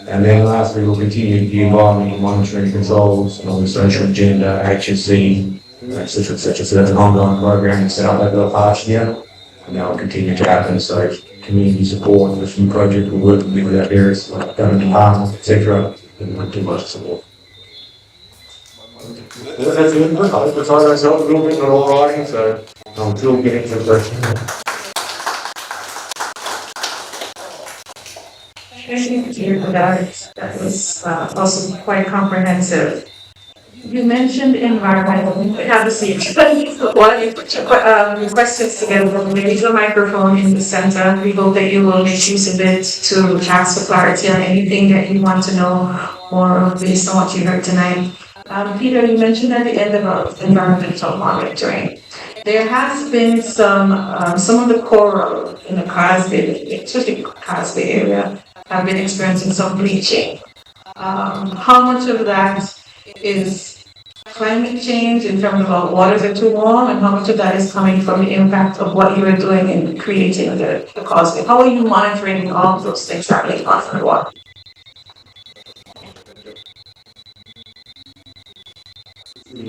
And then lastly, we'll continue the environmental monitoring controls on the social agenda, HSC, etc. So that's an ongoing program set up over the past year, and that will continue to happen. So community support, the few projects we're working with our various government departments, etc. and we'll do much support. That's it. I hope the time myself a little bit, not all writing, so I'm still getting to the question. Thank you for that. That was also quite comprehensive. You mentioned environmental. Have a seat. While you put your questions together, there is a microphone in the center. We hope that you will make use of it to ask for clarity on anything that you want to know more based on what you heard tonight. Peter, you mentioned at the end about environmental monitoring. There has been some of the coral in the Casbay, especially Casbay area, have been experiencing some bleaching. How much of that is climate change in terms of our waters are too warm, and how much of that is coming from the impact of what you are doing in creating the causeway? How are you monitoring all of those things happening on the water? It's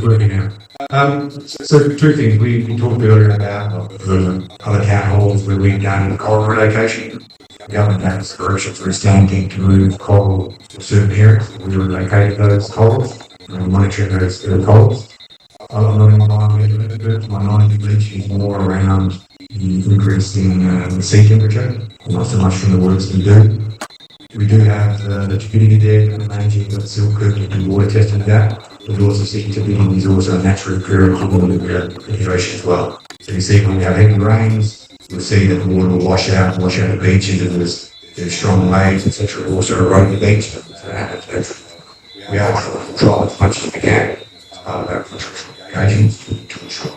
working now. So two things. We talked earlier about the other town halls where we've done coral relocation. The government has direction for standing to move coral to certain areas. We relocated those corals and monitoring those corals. I'm not an environmental expert. My knowledge of bleaching is more around the increase in the sea temperature, not so much from the works we do. We do have the turbidity there, managing the silk curve and water testing that. But we also see turbidity is also a natural occurrence in the ocean as well. So you see when we have heavy rains, you'll see that the water will wash out the beaches, and there's strong waves, etc. will also erode the beach. So that happens. We are trying to control as much as we can as part of our agents to ensure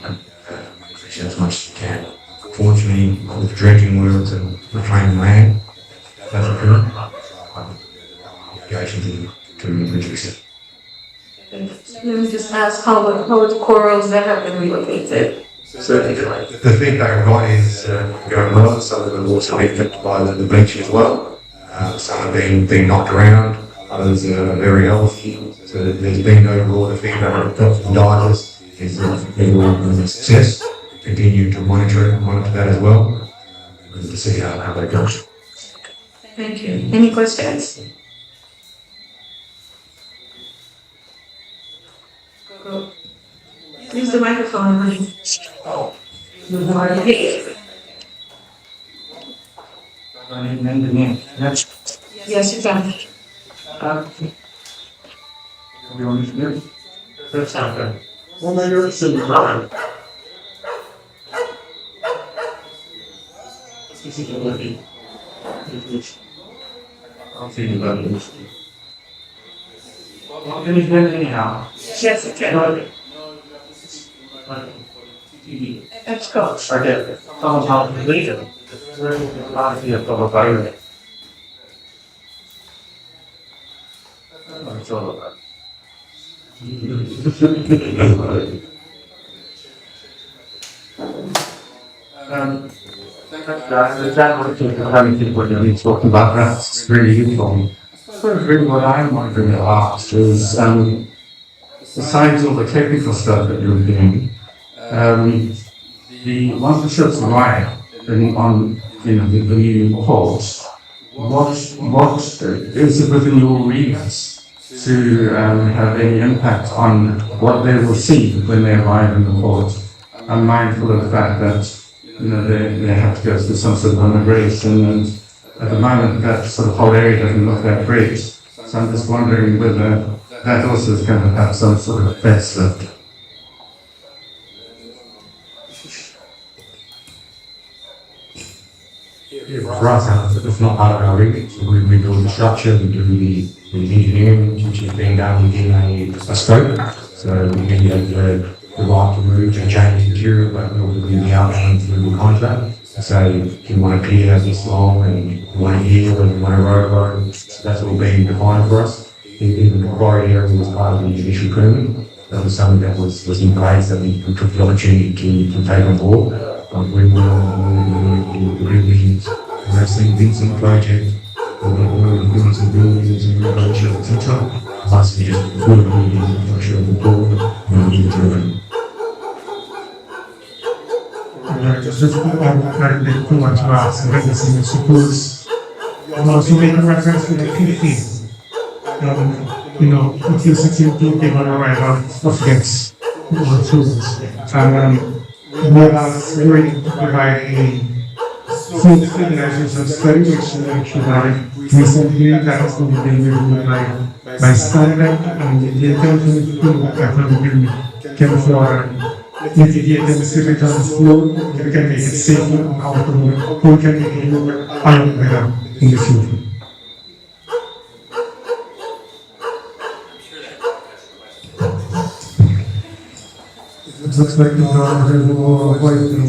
as much as we can. Fortunately, with dredging works and reclaiming land, that's occurring. To reduce it. Let me just ask how the corals that have been relocated. So the feedback I've got is going well. Some of them also been affected by the bleaching as well. Some have been knocked around, others are very healthy. So there's been no broader feedback I've got from divers. Is a success. Continue to monitor that as well, and to see how that goes. Thank you. Any questions? Go. Use the microphone, honey. Oh. Yes, you can. Anyhow. Yes, you can. Let's go. Okay. Somehow later. A lot of fire. It's all about. What you're talking about, that's really useful. Really what I'm wondering to ask is, besides all the technical stuff that you're doing, once the ship's arrived on the new ports, what is it within your remit to have any impact on what they will see when they arrive in the port? I'm mindful of the fact that they have to go through some sort of immigration, and at the moment that sort of whole area doesn't look that great. So I'm just wondering whether that also is going to have some sort of effects that. For us, it's not part of our remit. We build the structure, we do the engineering, which is being done within a scope. So we have the right to move to change material, but we'll be the outline through the contract. So if you want a pier this long, and you want a year, and you want a road, that's all being defined for us. Even the quarry area was part of the initial permit. That was something that was in place that we took the opportunity to take on board. We will really wrestling Vincent project, doing some buildings and renovation, etc. Plus, we just put the infrastructure on the board and we do Just too much to ask, but I suppose also make a reference to the activities. If you succeed to give an arrival of guests or tourists, whereas we're providing food stabilization study, which provide recently that has been reviewed by standard, and the intention is to can for mitigate the civilians flow, we can make it safer and comfortable, we can make it more better in the future. It looks like the more white than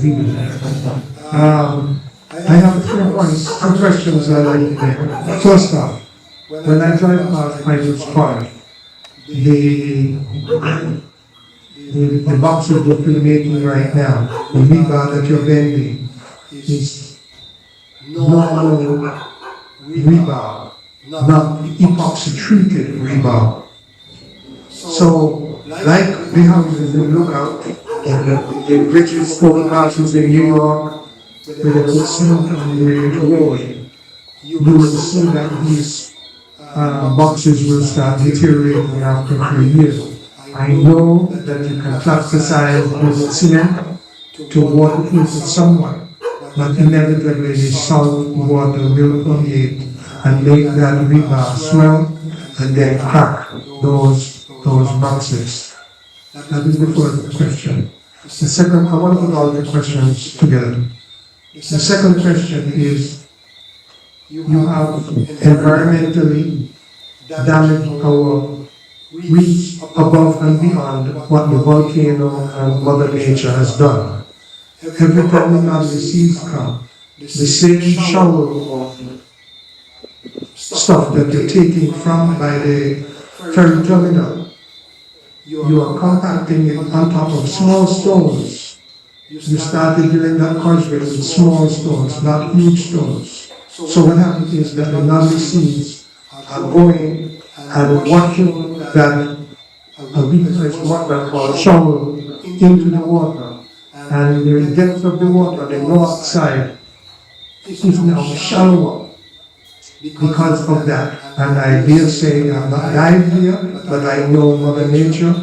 I have 3 points, 2 questions I'd like to make. First off, when I drive past Piper's Park, the the boxes that you're making right now, the rebar that you're bending, is normal rebar, not epoxy treated rebar. So, like the houses in Lookout, the bridges, overpasses in New York, where there was cement on the road, you will see that these boxes will start deteriorating after a few years. I know that you can plasticize the cement to waterproof it somewhat, but inevitably the salt water will permeate and make that rebar swell and then crack those boxes. That is the first question. The second, I want to put all the questions together. The second question is, you have environmentally damaged our reefs above and beyond what the volcano and Mother Nature has done. Every time the Nile seas come, the same shower of stuff that you're taking from by the ferry terminal, you are compacting it on top of small stones. You started doing that causeway with small stones, not huge stones. So what happens is that the Nile seas are going and washing that what we call shower into the water. And the depth of the water, the north side, is now shallower because of that. And I dare say, I'm not dived here, but I know Mother Nature.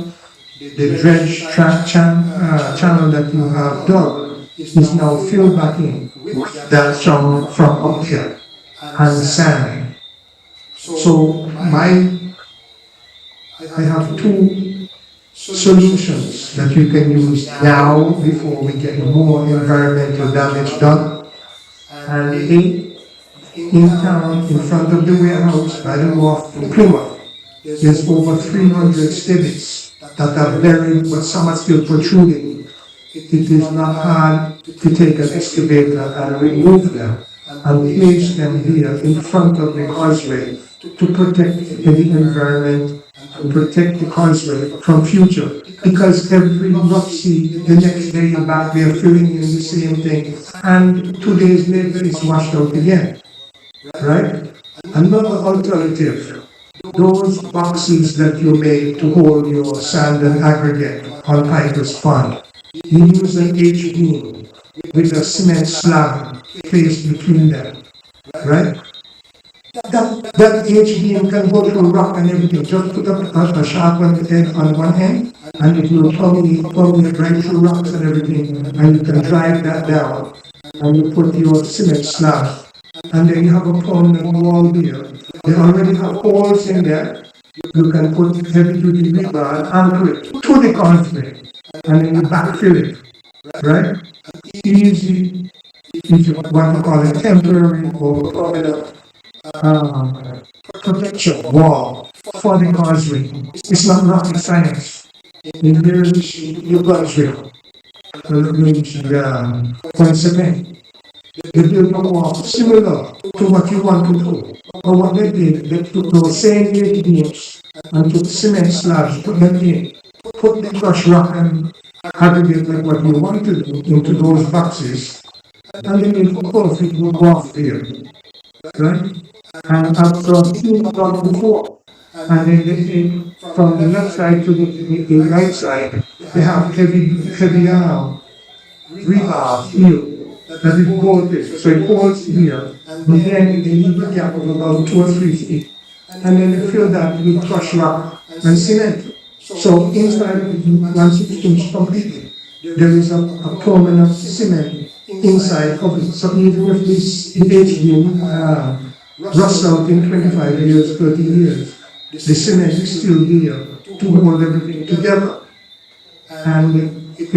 The dredge channel that you have dug is now filled back in with that shower from up here and sand. So I have two solutions that you can use now before we get more environmental damage done. And in town, in front of the warehouse, by the wharf in Plymouth, there's over 300 stivets that are buried, but some are still protruding. It is not hard to take an excavator and remove them and place them here in front of the causeway to protect the environment and protect the causeway from future. Because every rough sea, the next day you're back there filling in the same thing, and 2 days later it's washed out again. Right? Another alternative, those boxes that you make to hold your sand and aggregate on Piper's Pond, you use an H-beam with a cement slab placed between them, right? That H-beam can go through rock and everything. Just put up a sharpened end on one end, and it will permeate right through rocks and everything, and you can drive that down, and you put your cement slab, and then you have a permanent wall there. They already have holes in there. You can put heavy-duty rebar and anchor it to the concrete, and then you backfill it, right? Easy, if you want to call it temporary or permanent protection wall for the causeway. It's not rocket science. In there, you causeway, point cement. They built a wall similar to what you want to do. Or what they did, they took those same beams and took cement slabs, put them in, put the crushed rock and aggregate like what you want to do into those boxes, and then it will perfect will go off there. Right? And I've seen it done before. And then they take from the left side to the right side, they have heavy rebar steel that is bolted, so it holds here, and then they leave a gap of about 2 or 3 feet, and then they fill that with crushed rock and cement. So inside of it, once it's finished completely, there is a permanent cement inside of it. So even if this HDM rusts out in 25 years, 30 years, the cement is still there to hold everything together. And it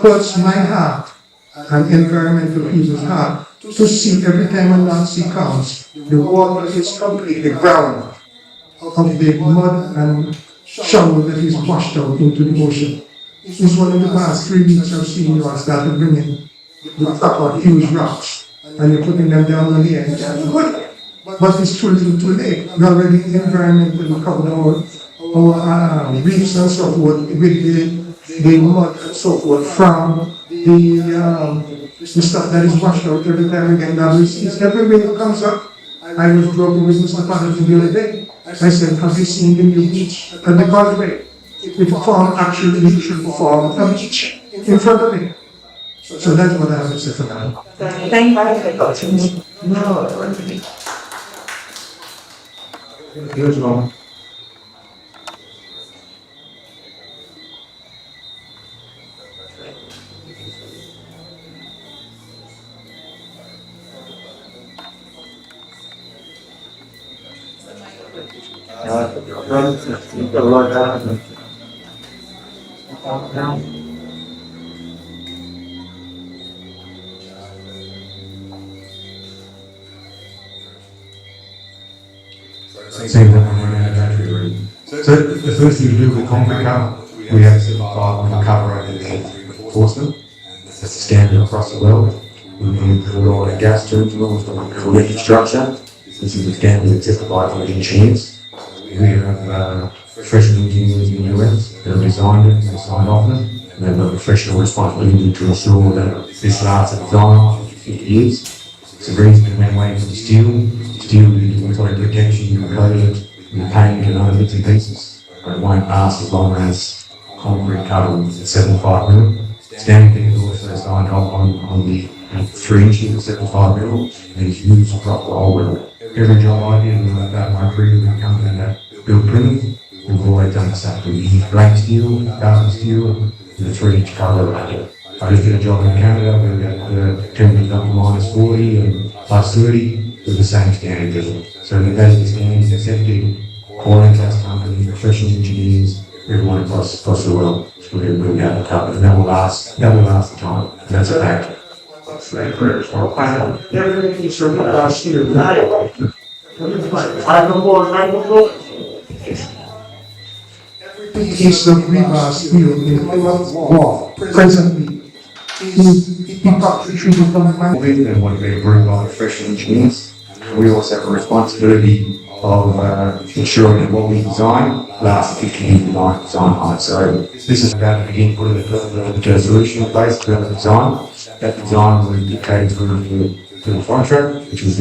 hurts my heart and environmental people's heart to see every time a Nazi comes, the water is completely brown of the mud and shower that is washed out into the ocean. It's one of the past 3 weeks I've seen you all started bringing the proper huge rocks and you're putting them down on the end. But it's too little too late. We already environmentally covered or reefs and so forth with the mud and so forth from the stuff that is washed out every time we get down. It's every way it comes up. I was joking with Mr. Patterson the other day. I said, have you seen the new beach at the causeway? It formed actually, it should form a beach in front of it. So that's what I have to say for now. Thank you. Here's one. Same thing when we're in a country room. So the first thing to do with concrete cover, we have 75 cover over the enforcement. That's the standard across the world. We put oil and gas terminals, we do infrastructure. This is the standard accepted by the engineers. We have professional engineers in the US that have designed it and signed off on it. And they have a professional responsibility to ensure that this lasts a design for 50 years. It's a reason we went away from steel. Steel, you got protection, you can coat it, you paint and other bits and pieces. But it won't last as long as concrete cover at 75 mil. Standard thing is also signed off on the 3 inches of 75 mil, and it's used across the whole world. Every job I did about my career with a company that built Plymouth, we've always done the same. We use blank steel, carbon steel, with a 3-inch cover around it. I just did a job in Canada where we had temperatures up to minus 40 and plus 30 with the same standard building. So that is the standards accepted, oil and gas companies, professional engineers, everyone across the world. So we'll have a cover, and that will last the time. And that's a fact. Everything from last year. Every piece of rebar steel in Plymouth wall presently is epoxy treated from the And want to be approved by professional engineers. We also have a responsibility of ensuring that what we design lasts 50 years design height. So this is about to begin putting the solution in place for the design. That design will be dictated through the contract, which was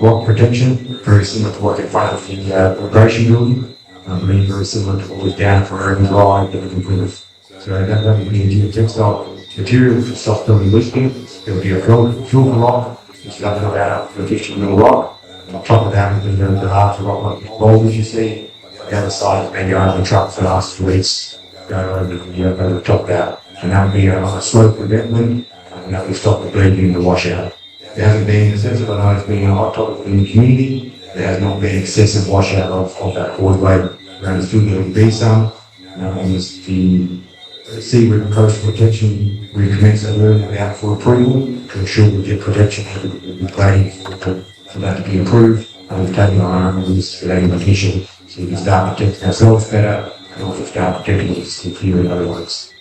rock protection, very similar to what in front of the immigration building. I believe very similar to what was down for Urban Drive that we can put of. So that will be a geotextile material for soft building listing. There will be a filter rock, which is up to about 50 mil rock. On top of that, the larger rock like boulders you see. The other side, maybe over the truck for the last 2 weeks, go over the top of that. And that will be on a slope of wetland, and that will stop the bleeding and the washout. There hasn't been excessive, I know it's been a hot topic in the community. There has not been excessive washout of that causeway. Around the studio will be some. And the seaward coastal protection, we commence that early out for approval to ensure we get protection for the planning for that to be approved. And we've taken our own rules for that implication, so we can start protecting ourselves better and also start protecting the here in other words.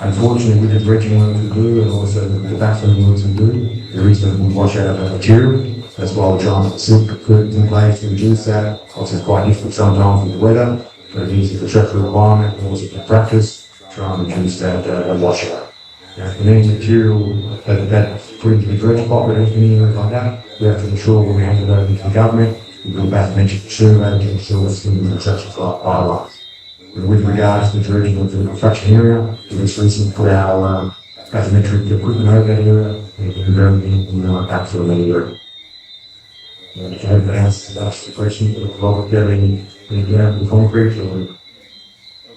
Unfortunately, with the dredging work we do and also the backfilling works we do, there is no washout of that material. That's why we're trying to put silk curtains in place to reduce that. Also, it's quite difficult sometimes with the weather, but it is a contractual requirement and also for practice, try and reduce that washout. Now, for any material that's put into the dredge pot or anything like that, we have to ensure when we hand it over to the government, we go back and mention the survey to ensure it's going to be construction finalised. With regards to the dredging of the construction area, we just recently put our bathymetric equipment over that area and everything back to the area. I hope that answers the question. Robert, do you have any concrete or?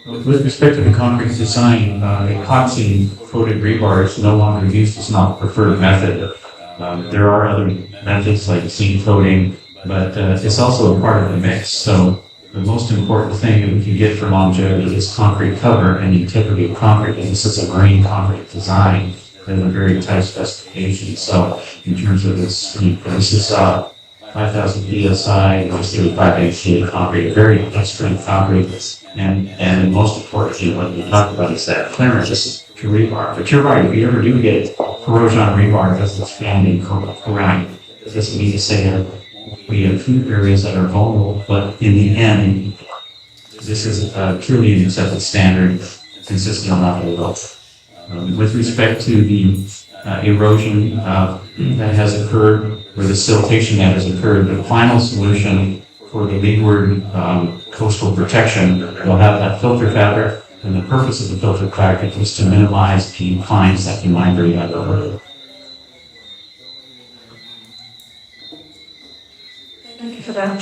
With respect to the concrete design, epoxy coated rebar is no longer used as not the preferred method. There are other methods like seam coating, but it's also a part of the mix. So the most important thing that we can get for longevity is concrete cover, and you typically concrete, and this is a marine concrete design, and a very tight specification. So in terms of this is 5,000 psi, it's 35 inch concrete, very strength concrete. And most importantly, what we talk about is that clearance to rebar. But you're right, if you ever do get corrosion on rebar, it doesn't expand and around. It doesn't mean to say that we have few areas that are vulnerable, but in the end, This is truly an accepted standard, consistent on that level. With respect to the erosion that has occurred, or the siltation that has occurred, the final solution for the leeward coastal protection will have that filter fabric, and the purpose of the filter fabric is to minimize the inclines that can migrate out of the river. Thank you for that.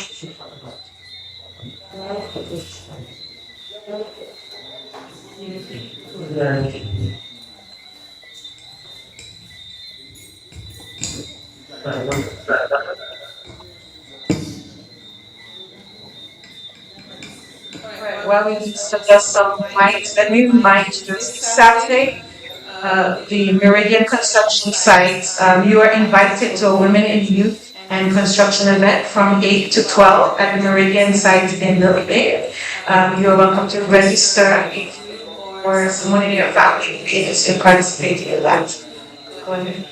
Well, we suggest some mics. Let me remind you, this Saturday, the Meridian Construction site, you are invited to a Women in Youth and Construction event from 8 to 12 at the Meridian site in the Bay. You're welcome to register if you or someone in your family is interested in participating in that. Go ahead.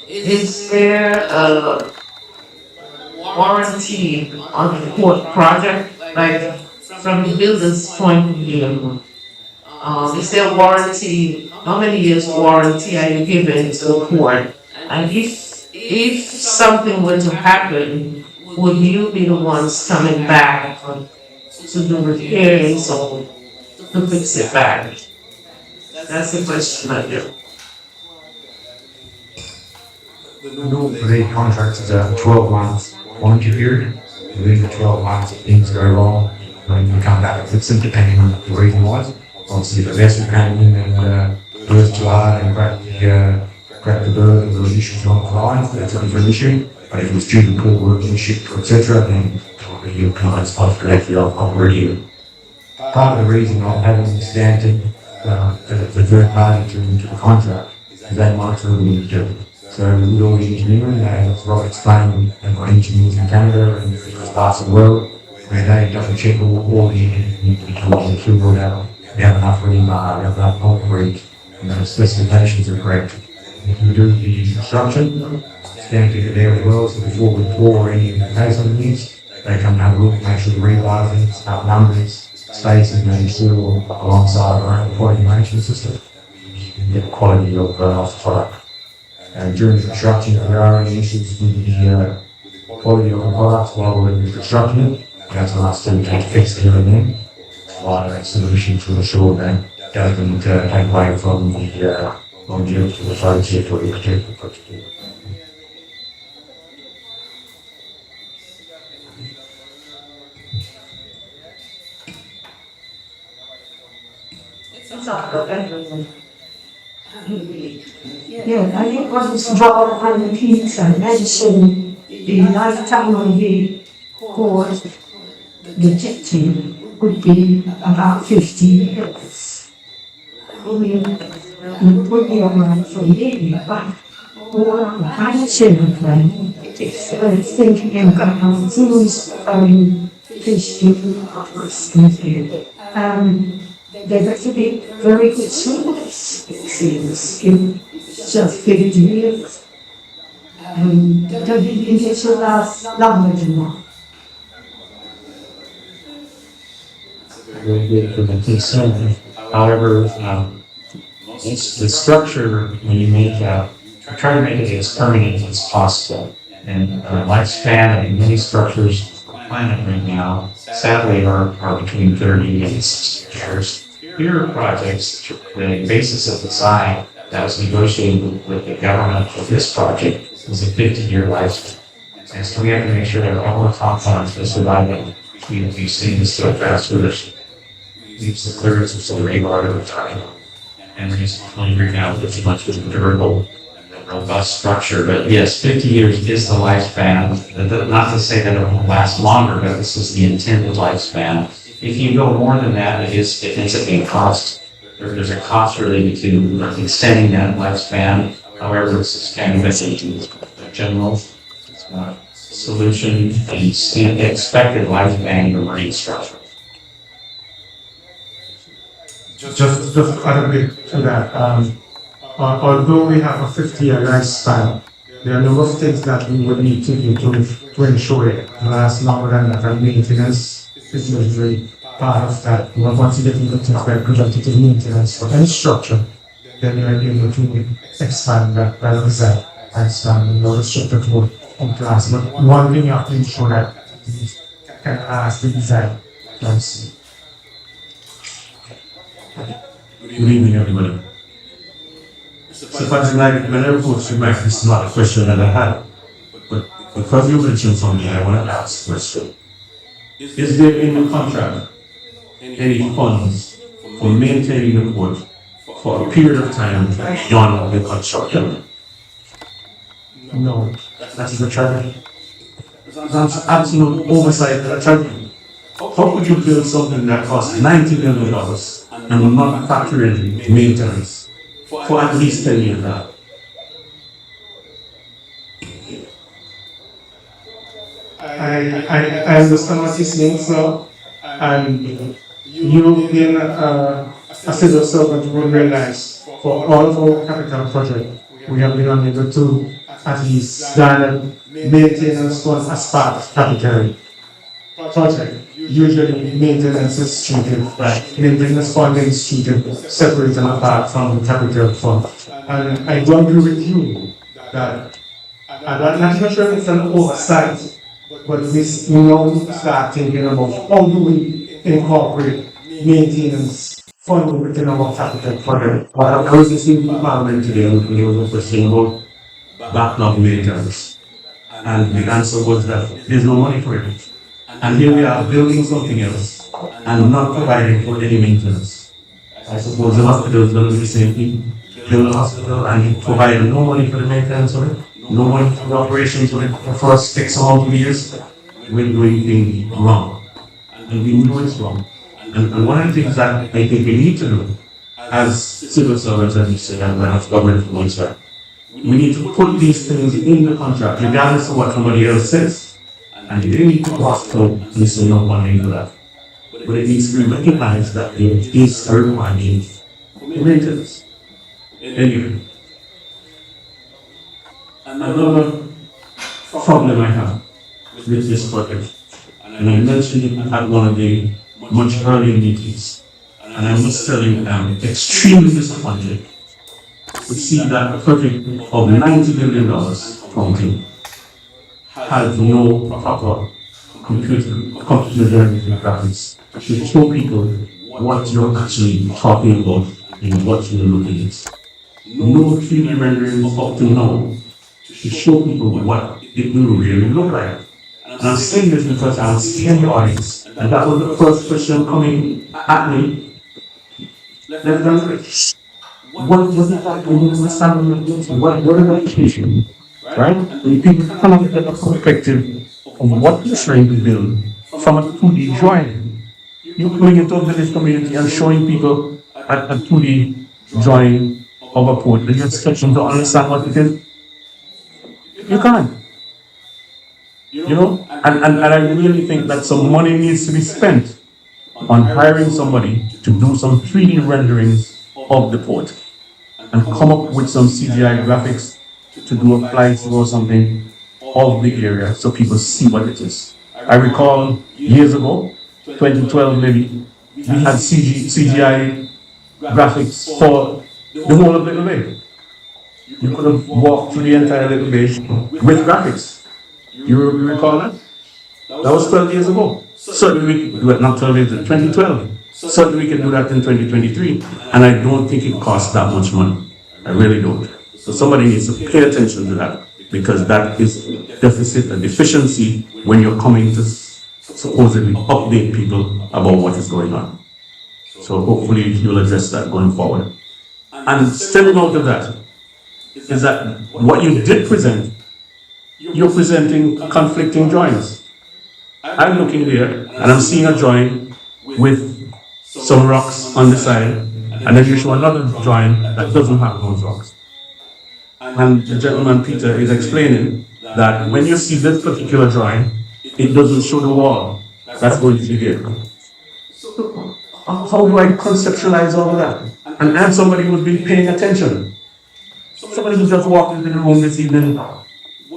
Is there a warranty on the port project? Like, from the builder's point of view, is there warranty? How many years warranty are you giving to the port? And if something were to happen, would you be the ones coming back to do repairs or to fix it back? That's the question I do. Normally, contracts are 12 months warranty period. Within the 12 months, if things go wrong, when you come back and fix them, depending on the reason was. Obviously, if a vessel came in and burst too hard and cracked the berth, there was issues on the line, that's a different issue. But if it was due to poor workmanship, etc., then probably your client's part directly off radio. Part of the reason of having this standard the third party to the contract is they monitor what we do. So with all the engineering, as Rob explained, they've got engineers in Canada and various parts of the world where they double check all the individuals and figure out we have enough rebar, we have enough concrete, and the specifications are correct. If we do the construction, standard it there as well, so before we pour any of the case on these, they come and have a look, make sure the rebar things, enough numbers, spaces, and still alongside our own quality management system. You can get the quality of the product. During the construction, if there are any issues with the quality of the products while we're in the construction, that's on us to fix it and then provide a solution to ensure that it doesn't take away from the longevity of the project or the particular project. Yeah, I think what was brought up on the Peter mentioned the lifetime of the port, the jetty would be about 50 years. I mean, it would be alright for me, but for my children, it's thinking about things, fishing, they got to be very good swimmers, it seems, in just 50 years. Don't you think it should last longer than that? Very good for the concern. However, it's the structure, when you make try to make it as permanent as possible. And lifespan of many structures on the planet right now, sadly, are between 30 and 60 years. Here projects, the basis of design that was negotiated with the government for this project was a 50-year lifespan. And so we have to make sure that all the compounds are surviving. We've seen this so fast with this. Leaves the clearance of some rebar over time. And recently right now it's much more durable and robust structure. But yes, 50 years is the lifespan. Not to say that it will last longer, but this is the intended lifespan. If you go more than that, it ends up being cost. There's a cost related to extending that lifespan. However, this is kind of a general solution and expected lifespan of marine structure. Just to add a bit to that, although we have a 50-year lifespan, there are a number of things that we would need to do to ensure it lasts longer than that, and maintenance is usually part of that. But once you get into things like preventative maintenance for any structure, then you are able to expand that by design and expand the structure to class. But one thing you have to ensure that it can last the design. Yes. Good evening, everybody. So, Patrick, like, when I approached you, Mike, this is not a question that I had, but because you mentioned something, I want to ask a question. Is there in the contract any funds for maintaining the port for a period of time beyond the construction? No. That's the tragedy. That's absolute oversight of the tragedy. How could you build something that costs $90 million and will not factor in maintenance for at least 10 years now? I understand what you're saying, sir, and you being a civil servant will realize for all of our capital projects, we have been unable to at least garner maintenance funds as part of capital project. Usually maintenance is treated, maintenance funding is treated separate and apart from the capital fund. And I do agree with you that I'm not sure it's an oversight, but this, you know, we start thinking about how do we incorporate maintenance funding within our capital project. I was listening to Parliament today and there was a question about backlog maintenance. And the answer was that there's no money for it. And here we are building something else and not providing for any maintenance. I suppose the hospital is going to be the same thing. Build a hospital and you provide no money for the maintenance of it, no money for the operations of it for us X amount of years. We're doing things wrong. And we know it's wrong. And one of the things that I think we need to do as civil servants, as you say, and as government for Montserrat, we need to put these things in the contract, regardless of what somebody else says. And they need to ask for this and no funding for that. But it needs to be recognized that there is a requirement for maintenance. Anyway, another problem I have with this project, and I mentioned it at one of the much earlier meetings, and I must tell you, I'm extremely disappointed to see that a project of $90 million counting has no proper computer-generated graphics to show people what you're actually talking about and what you're looking at. No 3D renderings up to now to show people what it will really look like. And I'm saying this because I was in the audience, and that was the first question coming at me. What was it like when you understand what are the issues? Right? And people come up with a perspective of what you're trying to build from a 2D drawing. You're going into a village community and showing people a 2D drawing of a port, and you're expecting to understand what it is. You can't. You know? And I really think that some money needs to be spent on hiring somebody to do some 3D renderings of the port and come up with some CGI graphics to do a flythrough or something of the area so people see what it is. I recall years ago, 2012 maybe, we had CGI graphics for the whole of Little Bay. You could have walked through the entire Little Bay with graphics. You recall that? That was 12 years ago. Certainly we could, not 12 years, 2012. Certainly we can do that in 2023. And I don't think it costs that much money. I really don't. So somebody needs to pay attention to that, because that is a deficit, a deficiency when you're coming to supposedly update people about what is going on. So hopefully you'll address that going forward. And stemming out of that is that what you did present, you're presenting conflicting drawings. I'm looking there and I'm seeing a drawing with some rocks on the side, and then you show another drawing that doesn't have those rocks. And the gentleman Peter is explaining that when you see this particular drawing, it doesn't show the wall that's going to be there. So how do I conceptualize all of that? And somebody would be paying attention. Somebody who just walked into the room this evening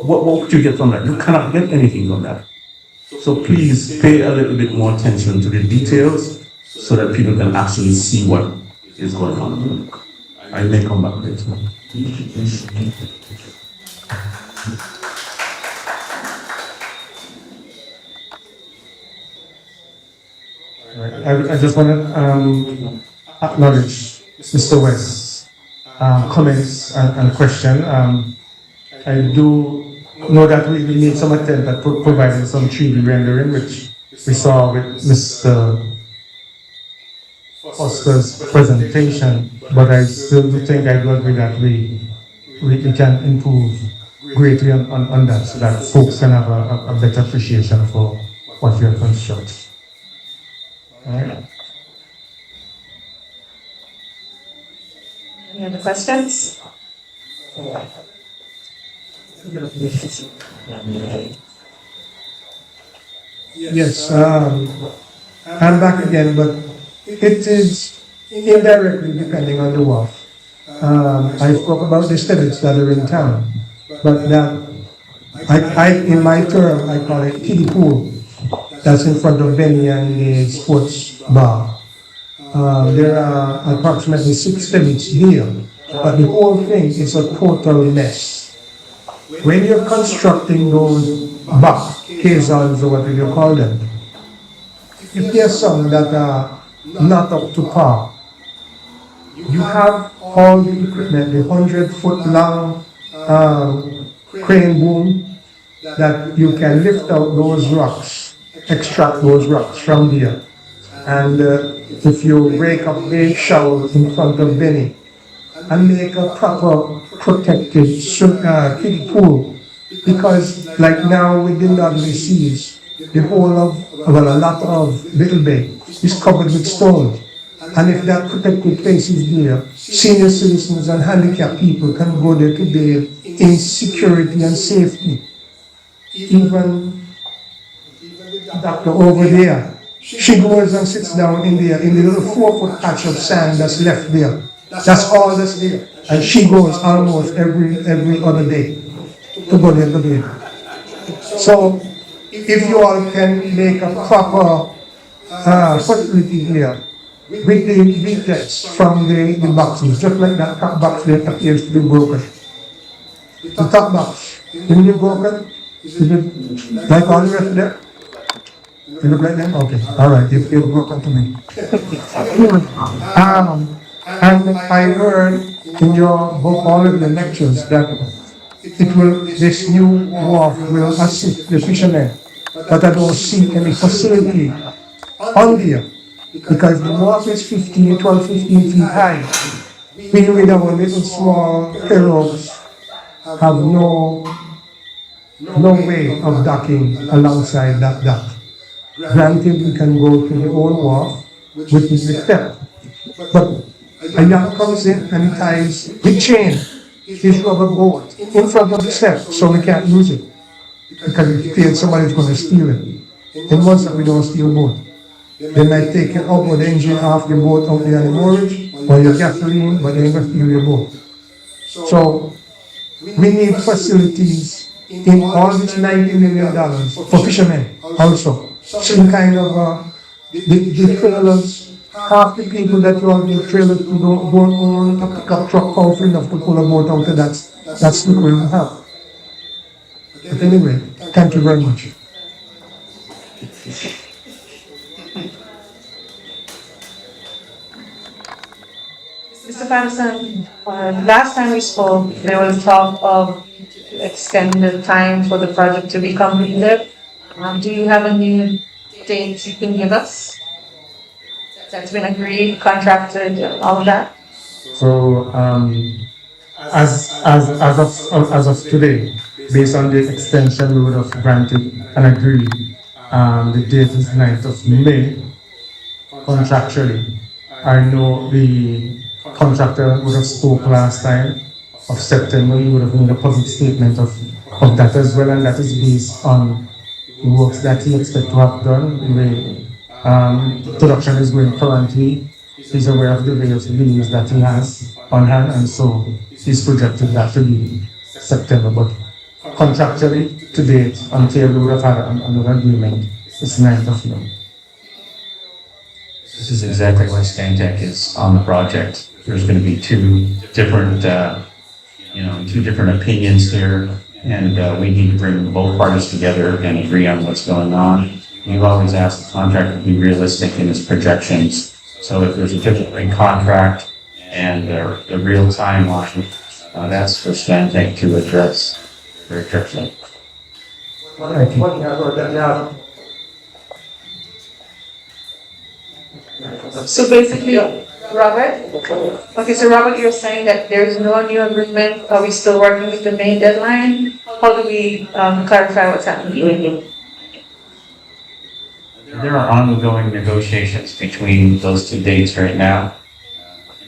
what would you get from that? You cannot get anything from that. So please pay a little bit more attention to the details so that people can actually see what is going on. I may come back later. I just want to acknowledge Mr. West's comments and question. I do know that we made some attempt at providing some 3D rendering, which we saw with Mr. Foster's presentation, but I still do think I do agree that we can improve greatly on that so that folks can have a better appreciation for what we are constructing. All right. Any other questions? Yes, I'm back again, but it is indirectly depending on the WAF. I spoke about the studies that are in town, but that I in my term I call it kiddie pool. That's in front of Benny and the sports bar. There are approximately 6 studies here, but the whole thing is a total mess. When you're constructing those box caissons or whatever you call them, if there's some that are not up to par, you have all the equipment, the 100-foot long crane boom that you can lift out those rocks, extract those rocks from there. And if you break up the shower in front of Benny and make a proper protected kiddie pool, because like now with the Dudley Seas, the whole of, well, a lot of Little Bay is covered with stones. And if that protected place is there, senior citizens and handicapped people can go there to bathe in security and safety. Even the doctor over there, she goes and sits down in there in the little 4-foot patch of sand that's left there. That's all that's there. And she goes almost every other day to go there to bathe. So if you all can make a proper facility here with the leaflets from the boxes, just like that top box there appears to be broken. The top box, isn't it broken? Is it like all the rest there? You look like them? Okay, all right, it's broken to me. And I heard in your book, all of the lectures, that this new wharf will assist the fishermen, but I don't see any facility on there, because the wharf is 12, 15 feet high. We with our little small pirogues have no way of docking alongside that dock. Granted, we can go to the old wharf, which is the step, but a yacht comes in and ties the chain, his rubber boat, in front of the step, so we can't use it, because we feel somebody's going to steal it. In once that we don't steal boat, they might take your outboard engine off the boat out there in the moorage, or your gasoline, but they ain't going to steal your boat. So we need facilities in all these $90 million for fishermen also. Some kind of the trailers, half the people that you have the trailers who don't own a pickup truck powerful enough to pull a boat out of that's what we have. But anyway, thank you very much. Mr. Patterson, last time we spoke, there was talk of extending the time for the project to be completed. Do you have a new date you can give us? That's been agreed, contracted, all of that? So, as of today, based on the extension we would have granted and agreed, the date is 9th of May, contractually. I know the contractor would have spoke last time of September. He would have made a public statement of that as well, and that is based on the works that he expects to have done. The way production is going currently, he's aware of the various delays that he has on hand, and so he's projected that to be September. But contractually to date until we would have had another agreement. It's 9th of May. This is exactly why Stantec is on the project. There's going to be two different opinions here, and we need to bring both parties together and agree on what's going on. We've always asked the contractor to be realistic in his projections. So if there's a difference between contract and the real timeline, that's for Stantec to address very carefully. So basically, Robert, okay, so Robert, you're saying that there is no new agreement, are we still working with the main deadline? How do we clarify what's happening? There are ongoing negotiations between those two dates right now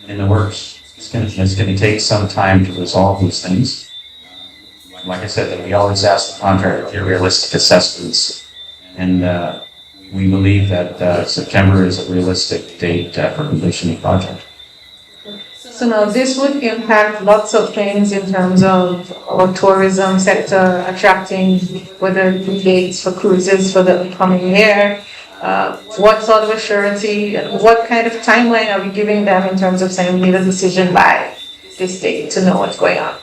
in the works. It's gonna take some time to resolve these things. Like I said, that we always ask the contractor for realistic assessments, and we believe that September is a realistic date for completion of the project. So now this would impact lots of things in terms of our tourism sector, attracting whether dates for cruises for the upcoming year. What sort of a surety and what kind of timeline are we giving them in terms of saying we need a decision by this date to know what's going on?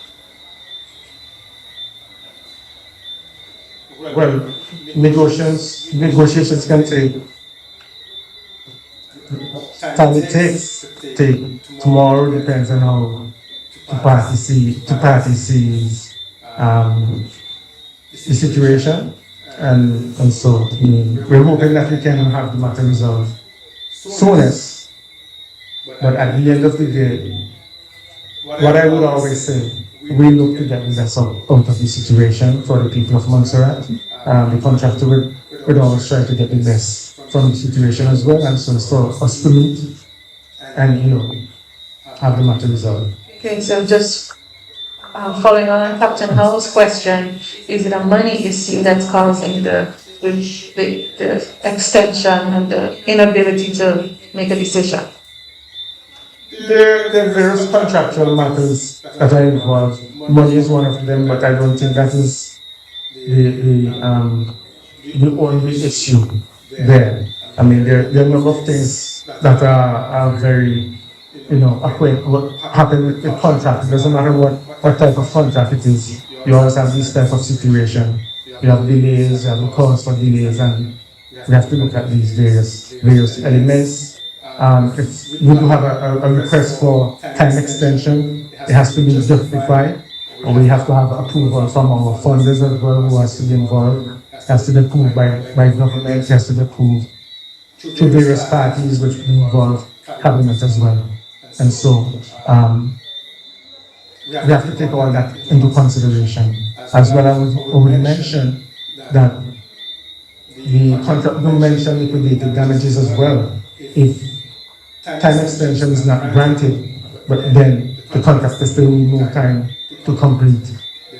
Well, negotiations can take time it takes. Take tomorrow depends on how the party sees the situation, and so we're hoping that we can have the matter resolved soonest. But at the end of the day, what I would always say, we look to get the best out of the situation for the people of Montserrat. The contractor would always try to get the best from the situation as well, and so it's for us to meet and have the matter resolved. Okay, so just following on Captain Hall's question, is it a money issue that's causing the extension and the inability to make a decision? There are various contractual matters that are involved. Money is one of them, but I don't think that is the only issue there. I mean, there are a number of things that are very, what happen with the contract. It doesn't matter what type of contract it is. You always have this type of situation. You have delays, you have the cause for delays, and we have to look at these various elements. If we do have a request for time extension, it has to be justified, or we have to have approval from our funders as well, who has to be involved. It has to be approved by government, it has to be approved to various parties which involve cabinet as well. And so we have to take all that into consideration. As well, I would already mention that the contract will mention liquidated damages as well. If time extension is not granted, but then the contractor still need more time to complete,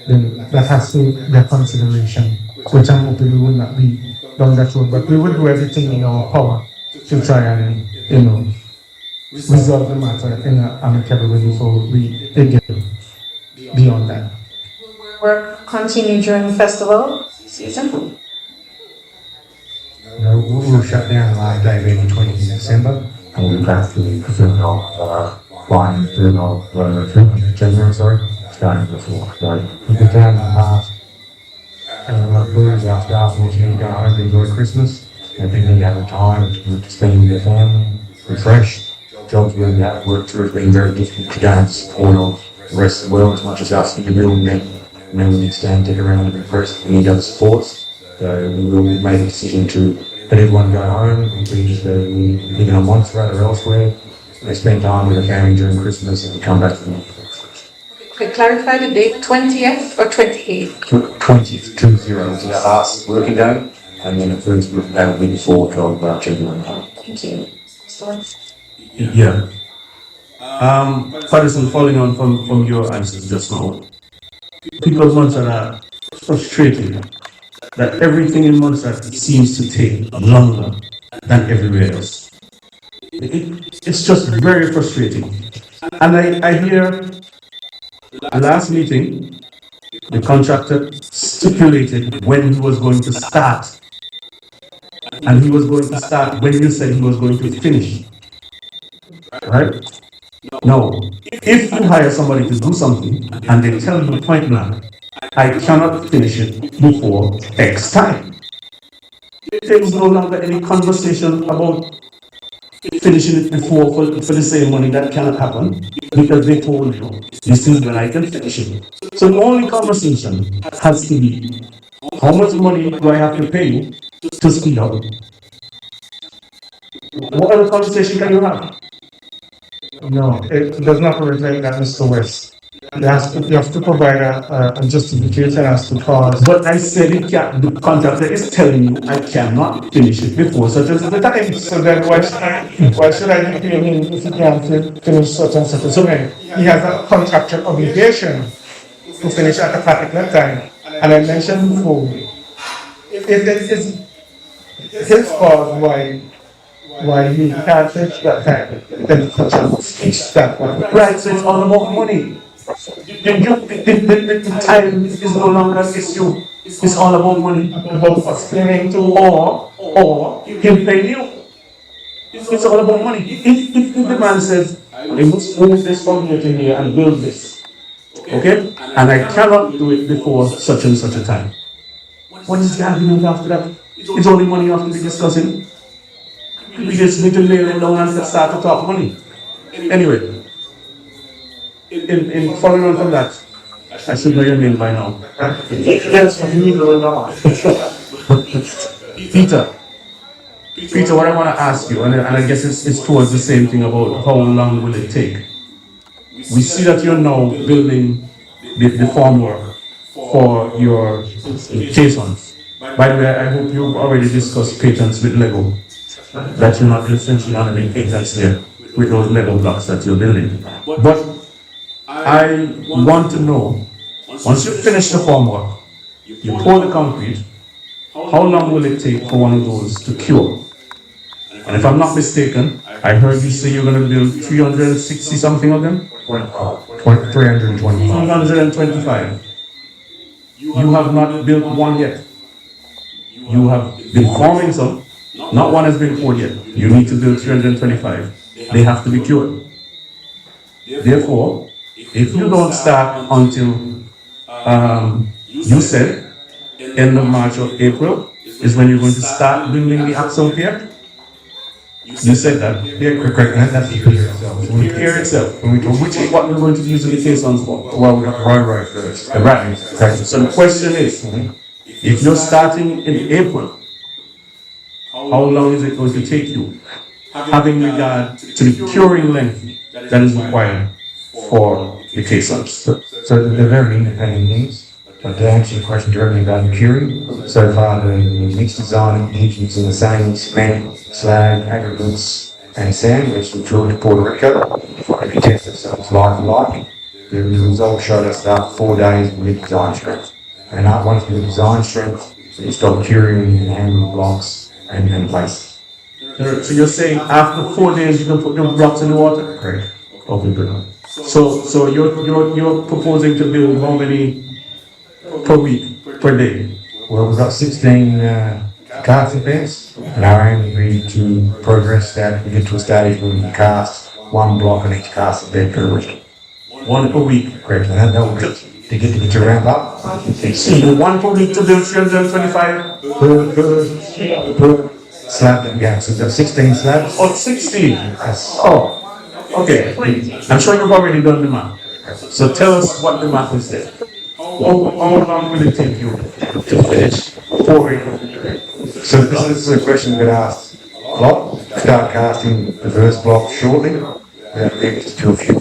then that has to be a consideration, which I'm hoping we will not be down that road, but we will do everything in our power to try and, resolve the matter in an amicable way before we get beyond that. Work continue during the festival season? We'll shut down Davy on the 20th of December, and we'll back to the beginning of flying of January, starting before. So we'll be down in the past, and our blues, our staff will need to go home to enjoy Christmas. And people need to have a time to spend with their family, refresh. Jobs we have worked through has been very difficult to gain support of the rest of the world as much as us in the building. And then we need to stand dig around and be pressed. We need other supports. So we will make a decision to let everyone go home, we live in Montserrat or elsewhere. They spend time with their family during Christmas and come back to them. Okay, clarify the date, 20th or 28th? 20th, 20 is our last working day, and then the first working day will be before 12 January. Thank you. Yeah. Patterson, following on from your answers just now, people of Montserrat are frustrated that everything in Montserrat seems to take longer than everywhere else. It's just very frustrating. And I hear the last meeting, the contractor stipulated when he was going to start, and he was going to start when you said he was going to finish, right? No. If you hire somebody to do something and they tell you point blank, I cannot finish it before X time, there is no longer any conversation about finishing it before for the same money. That cannot happen because they told you this is when I can finish it. So the only conversation has to be how much money do I have to pay you to speed up? What other conversation can you have? No, it does not reflect that, Mr. West. You have to provide a justification as to cause. But I said it can't, the contractor is telling you I cannot finish it before such and such a time. So then why should I be paying him if he can't finish such and such a time? He has a contractual obligation to finish at a particular time. And I mentioned before, if it is his fault why he can't finish that time, then the contract speaks that one. Right, so it's all about money. The time is no longer an issue. It's all about money. About explaining to Or him paying you. It's all about money. If the man says, I must move this from here to here and build this, okay? And I cannot do it before such and such a time. What is the argument after that? It's only money you have to be discussing. We just need to nail it down and start to talk money. Anyway, in following on from that, I should know your name by now. yes, you know. Peter, what I want to ask you, and I guess it's towards the same thing about how long will it take. We see that you're now building the formwork for your caissons. By the way, I hope you've already discussed patents with Lego. That you're not essentially honoring patents there with those Lego blocks that you're building. But I want to know, once you finish the formwork, you pour the concrete, how long will it take for one of those to cure? And if I'm not mistaken, I heard you say you're going to build 360 something of them? 325. 325. You have not built one yet. You have been forming some. Not one has been poured yet. You need to build 325. They have to be cured. Therefore, if you don't start until, you said, end of March or April is when you're going to start building the axle pier. You said that. Yeah, correct. That's the pier itself. The pier itself, which is what we're going to use the caissons for. Well, we got the right first. The right. So the question is, if you're starting in April, how long is it going to take you, having regard to the curing length that is required for the caissons? So they're very independent things. But to answer your question directly about the curing, so far the mixed design is using the same cement, slag, aggregates, and sand, which we drilled to Puerto Rico. We tested, so it's like for like. The result showed us that 4 days with design strength. And once with design strength, we stopped curing and handling blocks and place. So you're saying after 4 days you can put the blocks in the water? Correct. Okay, good. So you're proposing to build how many per week, per day? Well, we've got 16 casting beds, and our aim will be to progress that. We get to a stage where we can cast one block on each casting bed per week. One per week. Correct, and that will be to get to ramp up. So one per week to build 325? Per slab that we have. So we've got 16 slabs. Oh, 16? Yes. Oh, okay. I'm sure you've already done the math. So tell us what the math is there. How long will it take you to finish pouring? So this is a question we get asked a lot. Start casting the first block shortly. That leads us to a few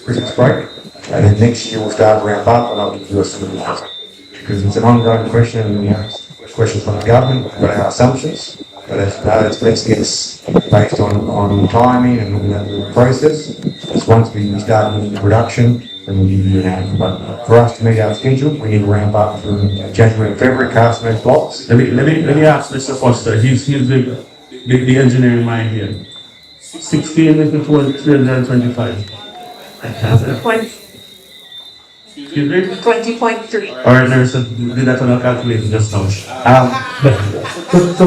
Christmas break. And then next year we'll start to ramp up, and I'll give you a sort of because it's an ongoing question, and we have questions from the government, we've got our assumptions. But as you know, it's best guess based on timing and looking at the process. Because once we start moving into production, then we'll give you an answer. But for us to meet our schedule, we need to ramp up from January and February, cast those blocks. Let me ask Mr. Foster. He's the engineering mind here. 16 is towards 325. Excuse me? 20.3. All right, there's a, did that on a calculator just now. So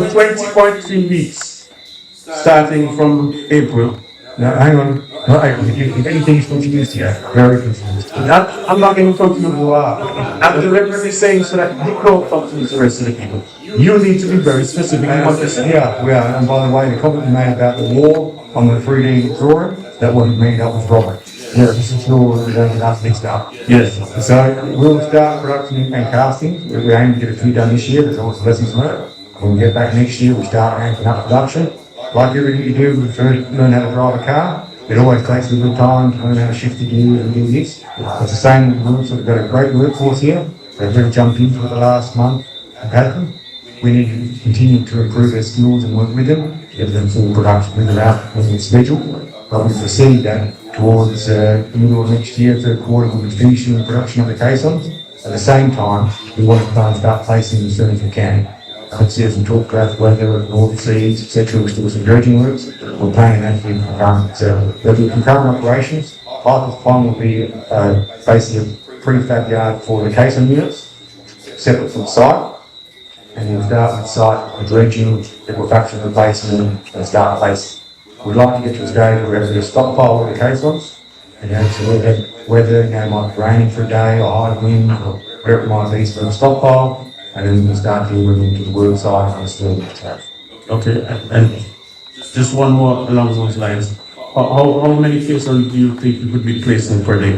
20.3 weeks, starting from April. Now, hang on. No, if anything's confused here, very confused. I'm not getting confused. You are. I'm deliberately saying so that you don't confuse the rest of the people. You need to be very specific in what you're saying. Yeah, we are. And by the way, the comment you made about the wall on the 3D drawing, that wasn't me, that was Robert. Yeah, this is sure we don't get us mixed up. Yes. So we'll start production and casting. We aim to get a few done this year. There's always lessons learned. When we get back next year, we start ramping up production. Like everything you do, we first learn how to drive a car. It always takes a little time to learn how to shift the gears and do this. It's the same with groups. We've got a great workforce here. They've really jumped in for the last month and had them. We need to continue to improve their skills and work with them, get them full production with out on the schedule. But we foresee that towards the middle of next year, third quarter, we'll be finishing the production of the caissons. At the same time, we want to try and start placing them as soon as we can. See, as we talked about the weather and all the seeds, etc., we're still some dredging works. We're planning that to be concurrent. So there'll be concurrent operations. Part one will be basically a prefab yard for the caisson units, separate from site. And we'll start with site, the dredging, liquefaction replacement, and start placing. We'd like to get to a stage where we have a stockpile of the caissons. And so we'll have weather, might be raining for a day or high wind or whatever it might be, so the stockpile. And then we'll start delivering to the work site and still Okay, and just one more along those lines. How many caissons do you think you could be placing per day?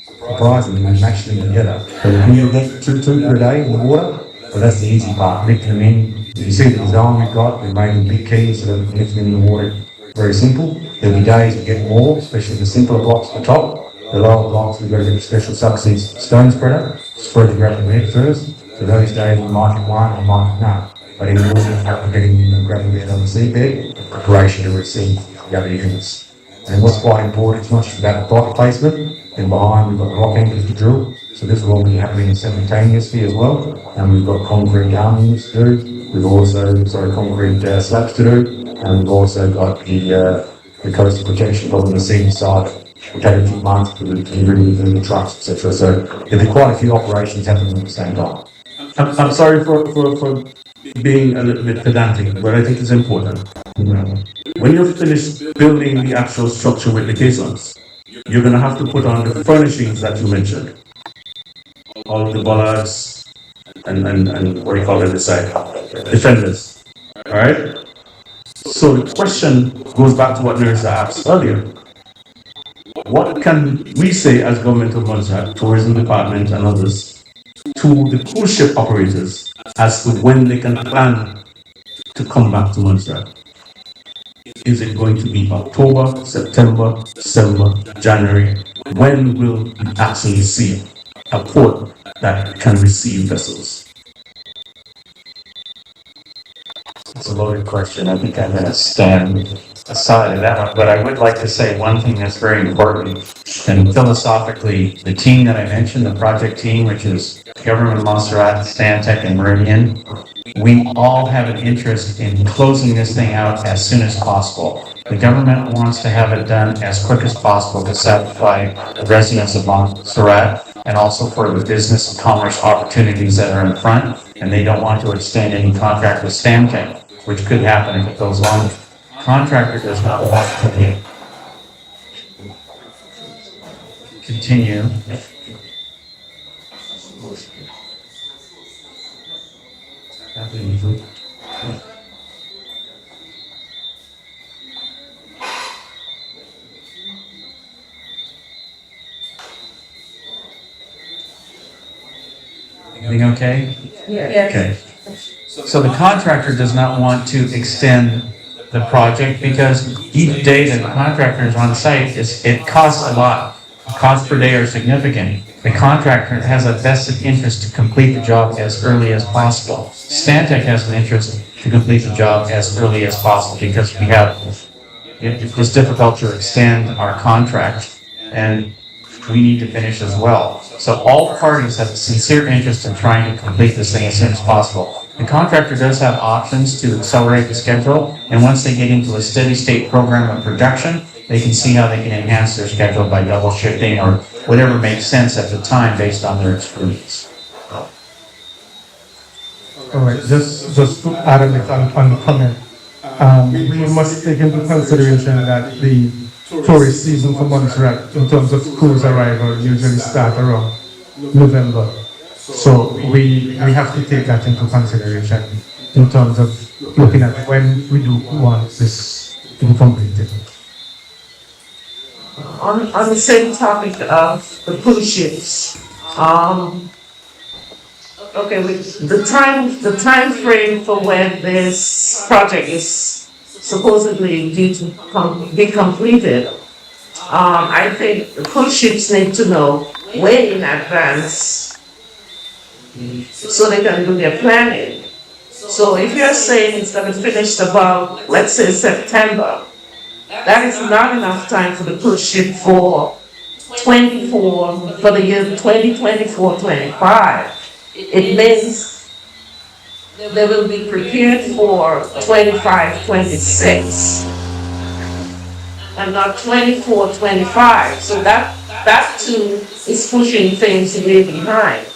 Surprisingly, we match them together. So we'll get two per day in the water, but that's the easy part, lifting them in. You see the design we've got, we've made them big keys so that we can lift them in the water. Very simple. There'll be days we get more, especially the simpler blocks at the top. The lower blocks, we've got to get a special subsea stone spreader, spread the gravel bed first. So those days we might get one or might not. But in the order of getting the gravel bed on the seabed, preparation to receive the other units. And what's quite important, it's not just about the block placement. Then behind we've got the rock anchors to drill. So this will all be happening simultaneously as well. And we've got concrete arm units to do. We've also, concrete slabs to do. And we've also got the coastal protection from the sea side. It'll take a few months to deliver the trucks, etc. So there'll be quite a few operations happening at the same time. I'm sorry for being a little bit pedantic, but I think it's important. When you're finished building the actual structure with the caissons, you're going to have to put on the furnishings that you mentioned. All of the bollards and what do you call it this side? Defenders. Alright? So the question goes back to what Nerissa asked earlier. What can we say as government of Montserrat, tourism department and others, to the cruise ship operators as to when they can plan to come back to Montserrat? Is it going to be October, September, December, January? When will we actually see a port that can receive vessels? It's a loaded question. I think I'm going to stand aside of that one, but I would like to say one thing that's very important. And philosophically, the team that I mentioned, the project team, which is Government of Montserrat, Stantec, and Meridian, we all have an interest in closing this thing out as soon as possible. The government wants to have it done as quick as possible to satisfy the residents of Montserrat and also for the business and commerce opportunities that are in front. And they don't want to extend any contract with Stantec, which could happen if it goes longer. Contractor does not want to continue. Everything okay? Yes. Okay. So the contractor does not want to extend the project because each day that the contractor is on site, it costs a lot. Costs per day are significant. The contractor has a vested interest to complete the job as early as possible. Stantec has an interest to complete the job as early as possible because it's difficult to extend our contract and we need to finish as well. So all parties have a sincere interest in trying to complete this thing as soon as possible. The contractor does have options to accelerate the schedule, and once they get into a steady state program of production, they can see how they can enhance their schedule by double shifting or whatever makes sense at the time based on their experience. All right, just to add a bit on the comment. We must take into consideration that the tourist season for Montserrat in terms of cruise arrival usually start around November. So we have to take that into consideration in terms of looking at when we do want this to be completed. On the same topic of the cruise ships, okay, the time frame for when this project is supposedly due to be completed, I think the cruise ships need to know way in advance so they can do their planning. So if you're saying it's going to be finished about, let's say, September, that is not enough time for the cruise ship for the year 2024-25. It means they will be prepared for 25-26 and not 24-25. So that too is pushing things way behind.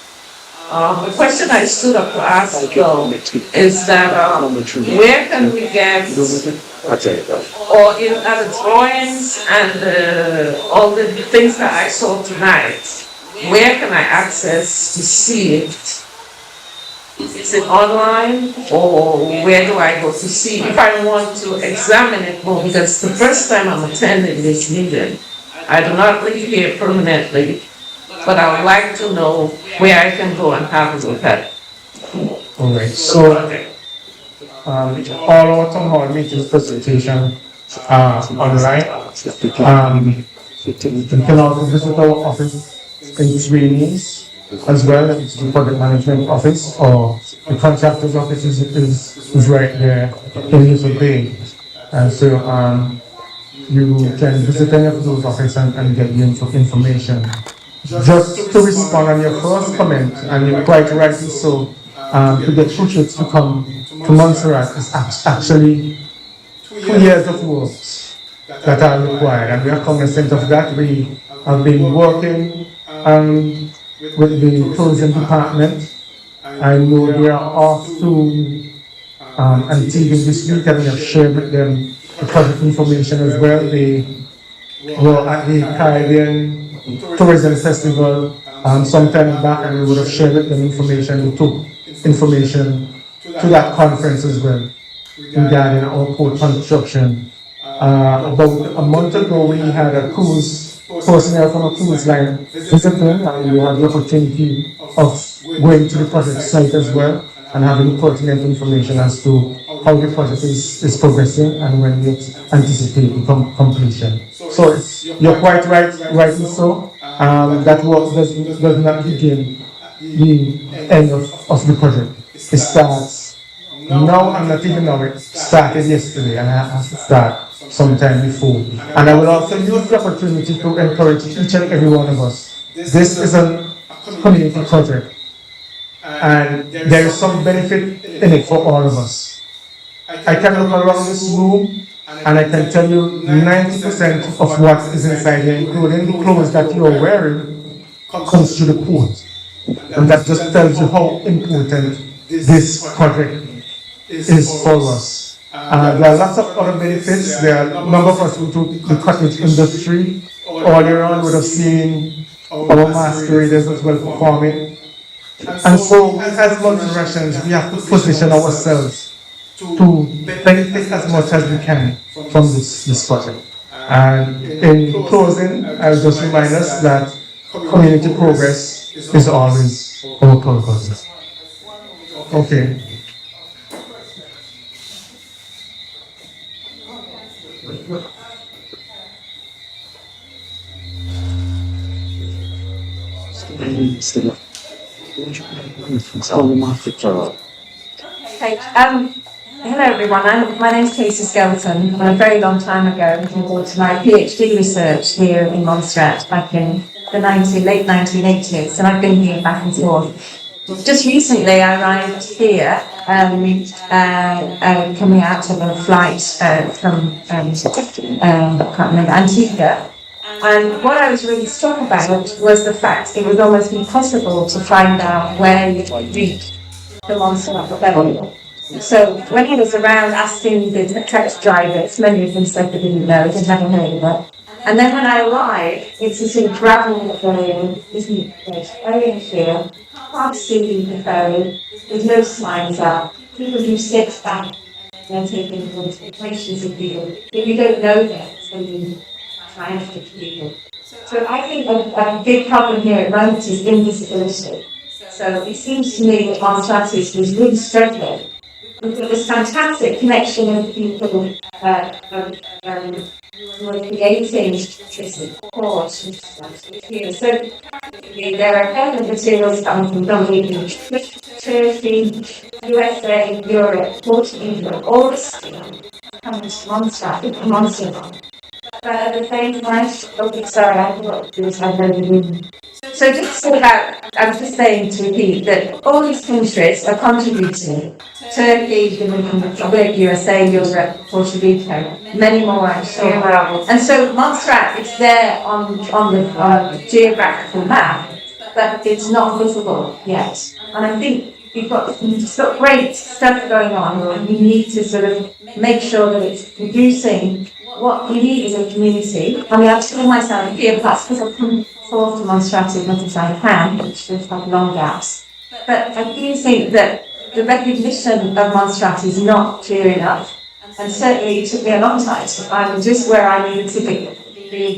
The question I stood up to ask though is that where can we get, or in other drawings and all the things that I saw tonight, where can I access to see it? Is it online, or where do I go to see if I want to examine it more? Because it's the first time I'm attending this meeting. I do not live here permanently, but I would like to know where I can go and have a look at it. All right, so all our town hall meetings presentation online. You can also visit our office in trainings as well. It's the project management office, or the contractor's office is right there in Little Bay. And so you can visit any of those offices and get the information. Just to respond on your first comment, and you're quite rightly so, to get cruise ships to come to Montserrat is actually 2 years of work that are required, and we are cognizant of that. We have been working with the tourism department. I know they are off to Antigua this week, and we have shared with them the project information as well. They were at the Caribbean Tourism Festival some time back, and we would have shared with them information. We took information to that conference as well regarding our port construction. About a month ago, we had a cruise personnel from a cruise line visiting, and we had the opportunity of going to the project site as well and having pertinent information as to how the project is progressing and when we anticipate the completion. So you're quite right, rightly so. That work does not begin the end of the project. It starts now. I'm not even know it started yesterday, and I have to start sometime before. And I will also use the opportunity to encourage each and every one of us. This is a community project, and there is some benefit in it for all of us. I can look around this room and I can tell you 90% of what is inside here, including the clothes that you are wearing, comes to the port. And that just tells you how important this project is for us. There are lots of other benefits. There are a number of us who do the cottage industry. All year round would have seen our masqueraders as well performing. And so, as Montserratians, we have to position ourselves to benefit as much as we can from this project. And in closing, I'll just remind us that community progress is always our purpose. Okay. Okay, hello everyone, my name is Casey Skelton, and a very long time ago I came aboard to my PhD research here in Montserrat back in the late 1980s, and I've been here back and forth Just recently, I arrived here, coming out of a flight from, I can't remember, Antigua. And what I was really struck about was the fact it would almost be impossible to find out where you would reach the Montserrat level. So when I was around asking the taxi drivers, many of them said they didn't know, they'd never heard of it. And then when I arrived, it's this sort of gravel area, isn't it? Area here, can't see the ferry, there's no signs up, people do sit back and taking pictures of people. If you don't know them, it's going to be trying to people. So I think a big problem here at the moment is invisibility. So it seems to me that Montserrat is really struggling. We've got this fantastic connection of people who are creating this course here. So there are kind of materials coming from Dominican, Turkey, USA, Europe, Portugal, all this coming to Montserrat. But at the same time, okay, sorry, I forgot to do this. So just about, I was just saying to repeat that all these countries are contributing. Turkey, Dominican Republic, USA, Europe, Puerto Rico, many more I'm sure. And so Montserrat is there on the geographical map, but it's not visible yet. And I think you've got great stuff going on, and we need to sort of make sure that it's producing what we need as a community. I mean, I've told myself here, perhaps because I've come forward to Montserrat as much as I can, which does have long gaps. But I do think that the recognition of Montserrat is not clear enough. And certainly it took me a long time to find just where I needed to be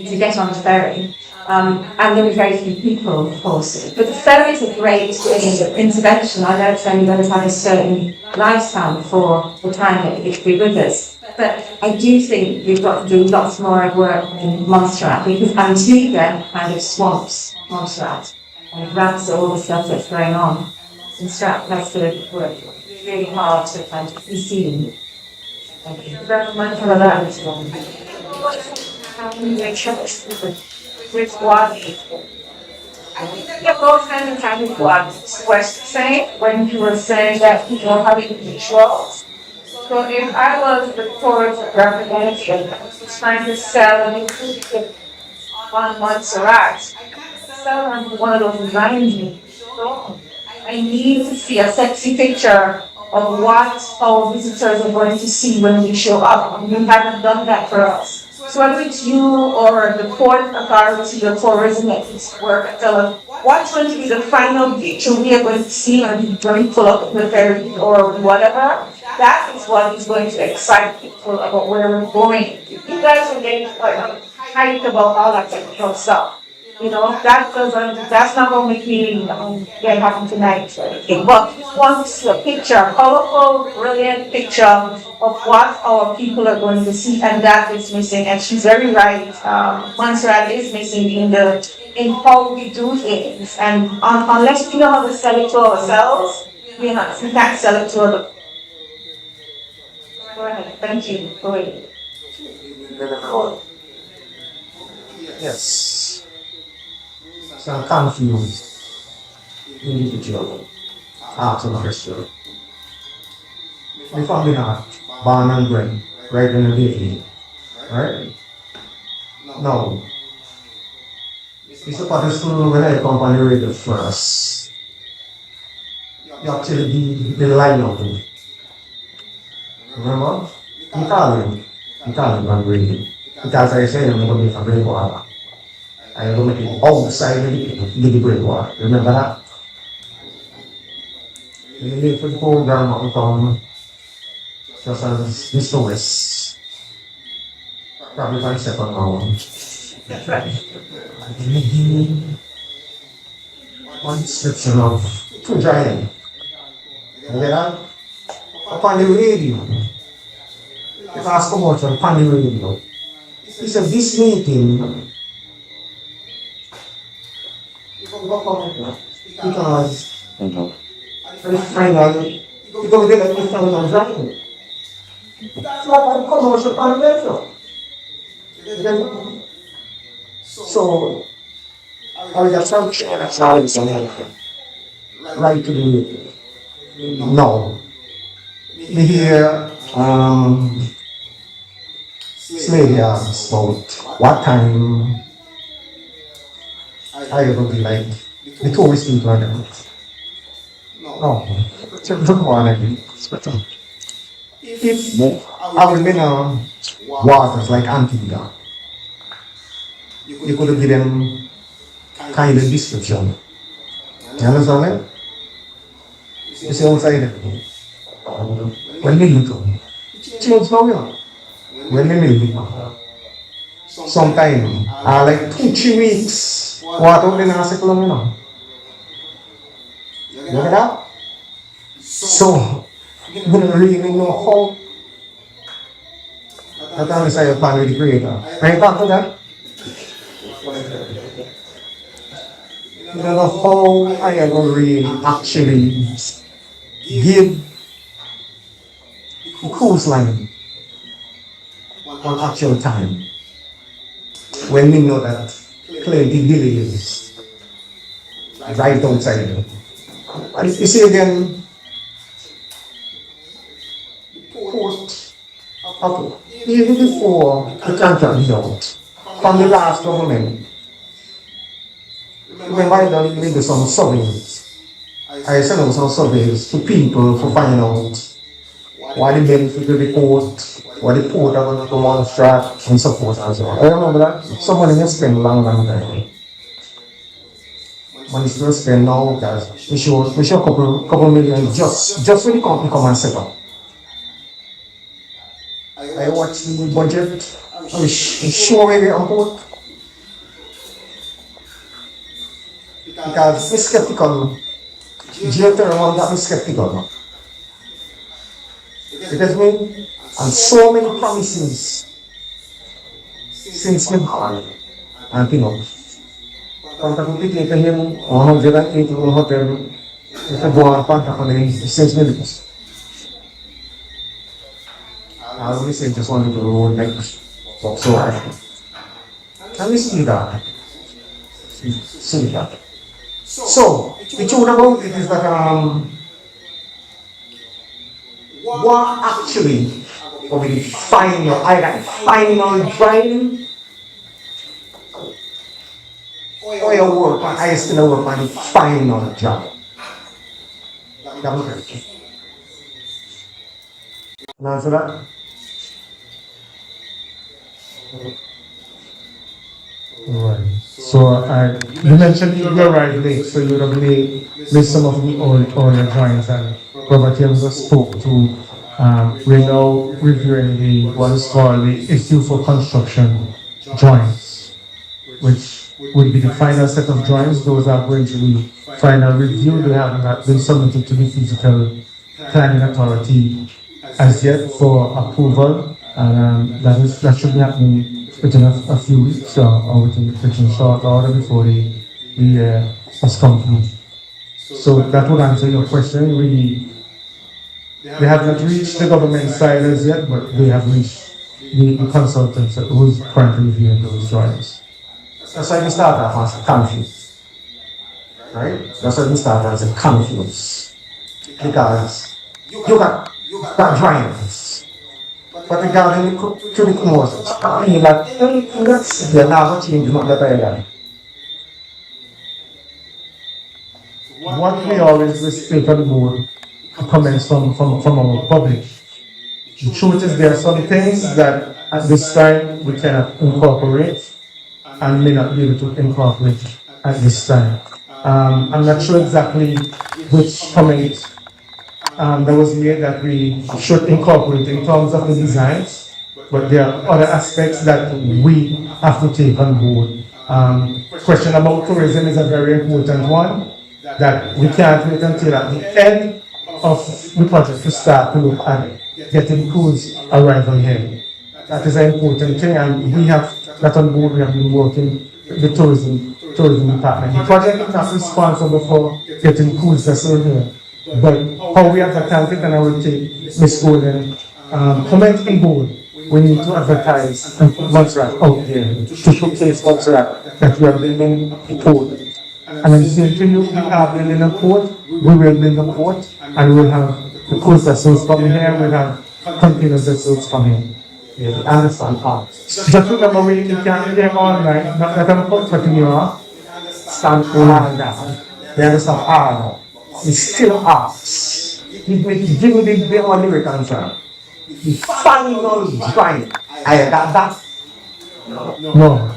to get on the ferry. And there were very few people, of course. But the ferry is a great intervention. I know it's only going to have a certain lifespan for the time that it will be with us. But I do think we've got to do lots more work in Montserrat, because Antigua kind of swamps Montserrat and it wraps all the stuff that's going on. And Strat has to work really hard to kind of be seen. Thank you very much for that. With what? I think that you're both kind of having what was saying when you were saying that people are having visuals. So if I was the course representative trying to sell an inclusive on Montserrat, I can't sell on one of those designs. I need to see a sexy picture of what our visitors are going to see when we show up, and you haven't done that for us. So whether it's you or the port authority or tourism that needs to work and tell us what's going to be the final picture we are going to see when we pull up in the ferry or whatever, that is what is going to excite people about where we're going. You guys are getting hyped about all that technical stuff. You know, that's not going to make me get happy tonight. But want to see a picture, a colorful, brilliant picture of what our people are going to see, and that is missing. And she's very right. Montserrat is missing in how we do things. And unless we know how to sell it to ourselves, we can't sell it to other. Go ahead. Thank you. Go ahead. Yes. So I'm confused individual after the history. We found in our born and bred, right in the beginning, right? No. It's about the school when I come on the radio first. You actually the line of it. Remember? You call him on radio. Because I said I'm going to be from Breakwater. I don't make it outside the Breakwater. Remember that? We live for the program on just as Mr. West. Probably my second hour. One description of two giant. You get that? Upon the radio. If I ask about upon the radio. He said this meeting because the final because they got this on driving. That's what I'm commercial convention. So I was just trying to share that knowledge on everything. right to the now. Me hear Slady asks about what time I will be like the tourist people are there. No, check the one again. If I was in waters like Antigua, you could give them kind of description. You understand it? You see outside it. When we look, change now, you know. When we look, sometime, like 2-3 weeks, water will be in a cycle, you know. You get that? So, we don't really know how. That's how I say a plan with the creator. Right after that? You don't know how I ever really actually give the cruise line on actual time when we know that plenty delays right outside. And if you see again, port, even before the contract is out, from the last government, remember I done maybe some surveys. I sent out some surveys to people to find out what the benefit of the port, what the port are going to Montserrat and so forth and so on. I remember that someone has spent a long time. Money still spend now because we show a couple million just for the company come and set up. I watched the budget. I'm sure we on board. Because I'm skeptical. Geothermal got me skeptical. Because me, and so many promises since me born. And you know, contact with people him 180 hotel. If I go on contact on the since me. I always say just wanted to roll next. So I can we see that? See that. So the truth about it is that what actually will be final, either final drying or your work, I still work on the final job. That was it. Answer that? Right. So you mentioned you arrived late, so you would have missed some of the earlier drawings, and Robert James just spoke to we're now reviewing the what is called the issue for construction drawings, which would be the final set of drawings. Those are going to be final review. They have not been submitted to the physical planning authority as yet for approval, and that should be happening within a few weeks or within short order before the is complete. So that would answer your question. They have not reached the government side as yet, but they have reached the consultants who's currently reviewing those drawings. That's why we start off as a conflict. Right? That's why we start as a conflict. Because you got drawings. But regarding the cubic Moses, I mean that's the another change not that I got. What we always respect on the board comments from our public. The truth is there are some things that at this time we cannot incorporate and may not be able to incorporate at this time. I'm not sure exactly which comment that was made that we should incorporate in terms of the designs, but there are other aspects that we have to take on board. Question about tourism is a very important one that we can't wait until at the end of the project to start to look at getting crews arrival here. That is an important thing, and we have that on board. We have been working with the tourism department. The project is not responsible for getting crews vessels here, but how we advertise it, and I will take Ms. Golden comment on board. We need to advertise and put Montserrat out there to showcase Montserrat that we are building a port. And I'm saying to you, we are building a port we will build the port and we'll have the cruise vessels coming here, we'll have container vessels coming. Yeah, I understand. Just remember we can't be there all night, not let them comfort you are. Stand cool and down. They understand? It's still arts. Give me the only we can say. The final grind. I got that. No.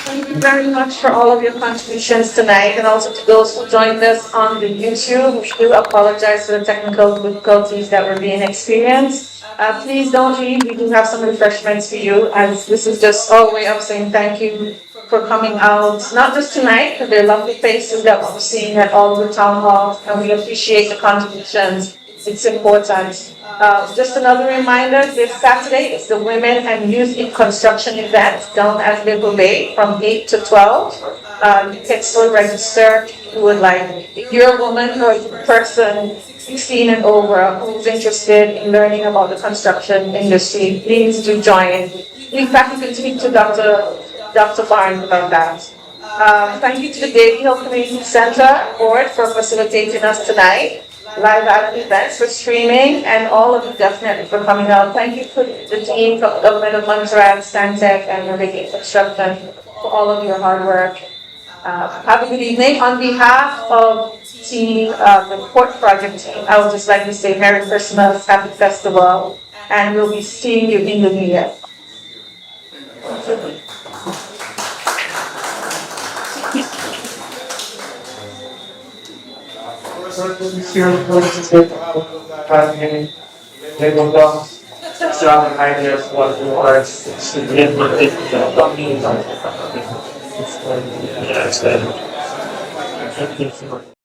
Thank you very much for all of your contributions tonight, and also to those who joined us on the YouTube. We do apologize for the technical difficulties that were being experienced. Please don't leave. We do have some refreshments for you, as this is just our way of saying thank you for coming out, not just tonight, because there are lovely faces that we're seeing at all of the town halls, and we appreciate the contributions. It's important. Just another reminder, this Saturday is the Women and Youth in Construction event down at Little Bay from 8 to 12. You can still register if you would like. If you're a woman or a person 16 and over who's interested in learning about the construction industry, please do join. In fact, you can speak to Dr. Barnes about that. Thank you to the Davy Hill Community Center Board for facilitating us tonight. Live at events for streaming, and all of you definitely for coming out. Thank you to the team from the Government of Montserrat, Stantec, and Rigging Construction for all of your hard work. Have a good evening. On behalf of the Port Project team, I would just like to say Merry Christmas, Happy Festival, and we'll be seeing you in the new year. Yeah, it's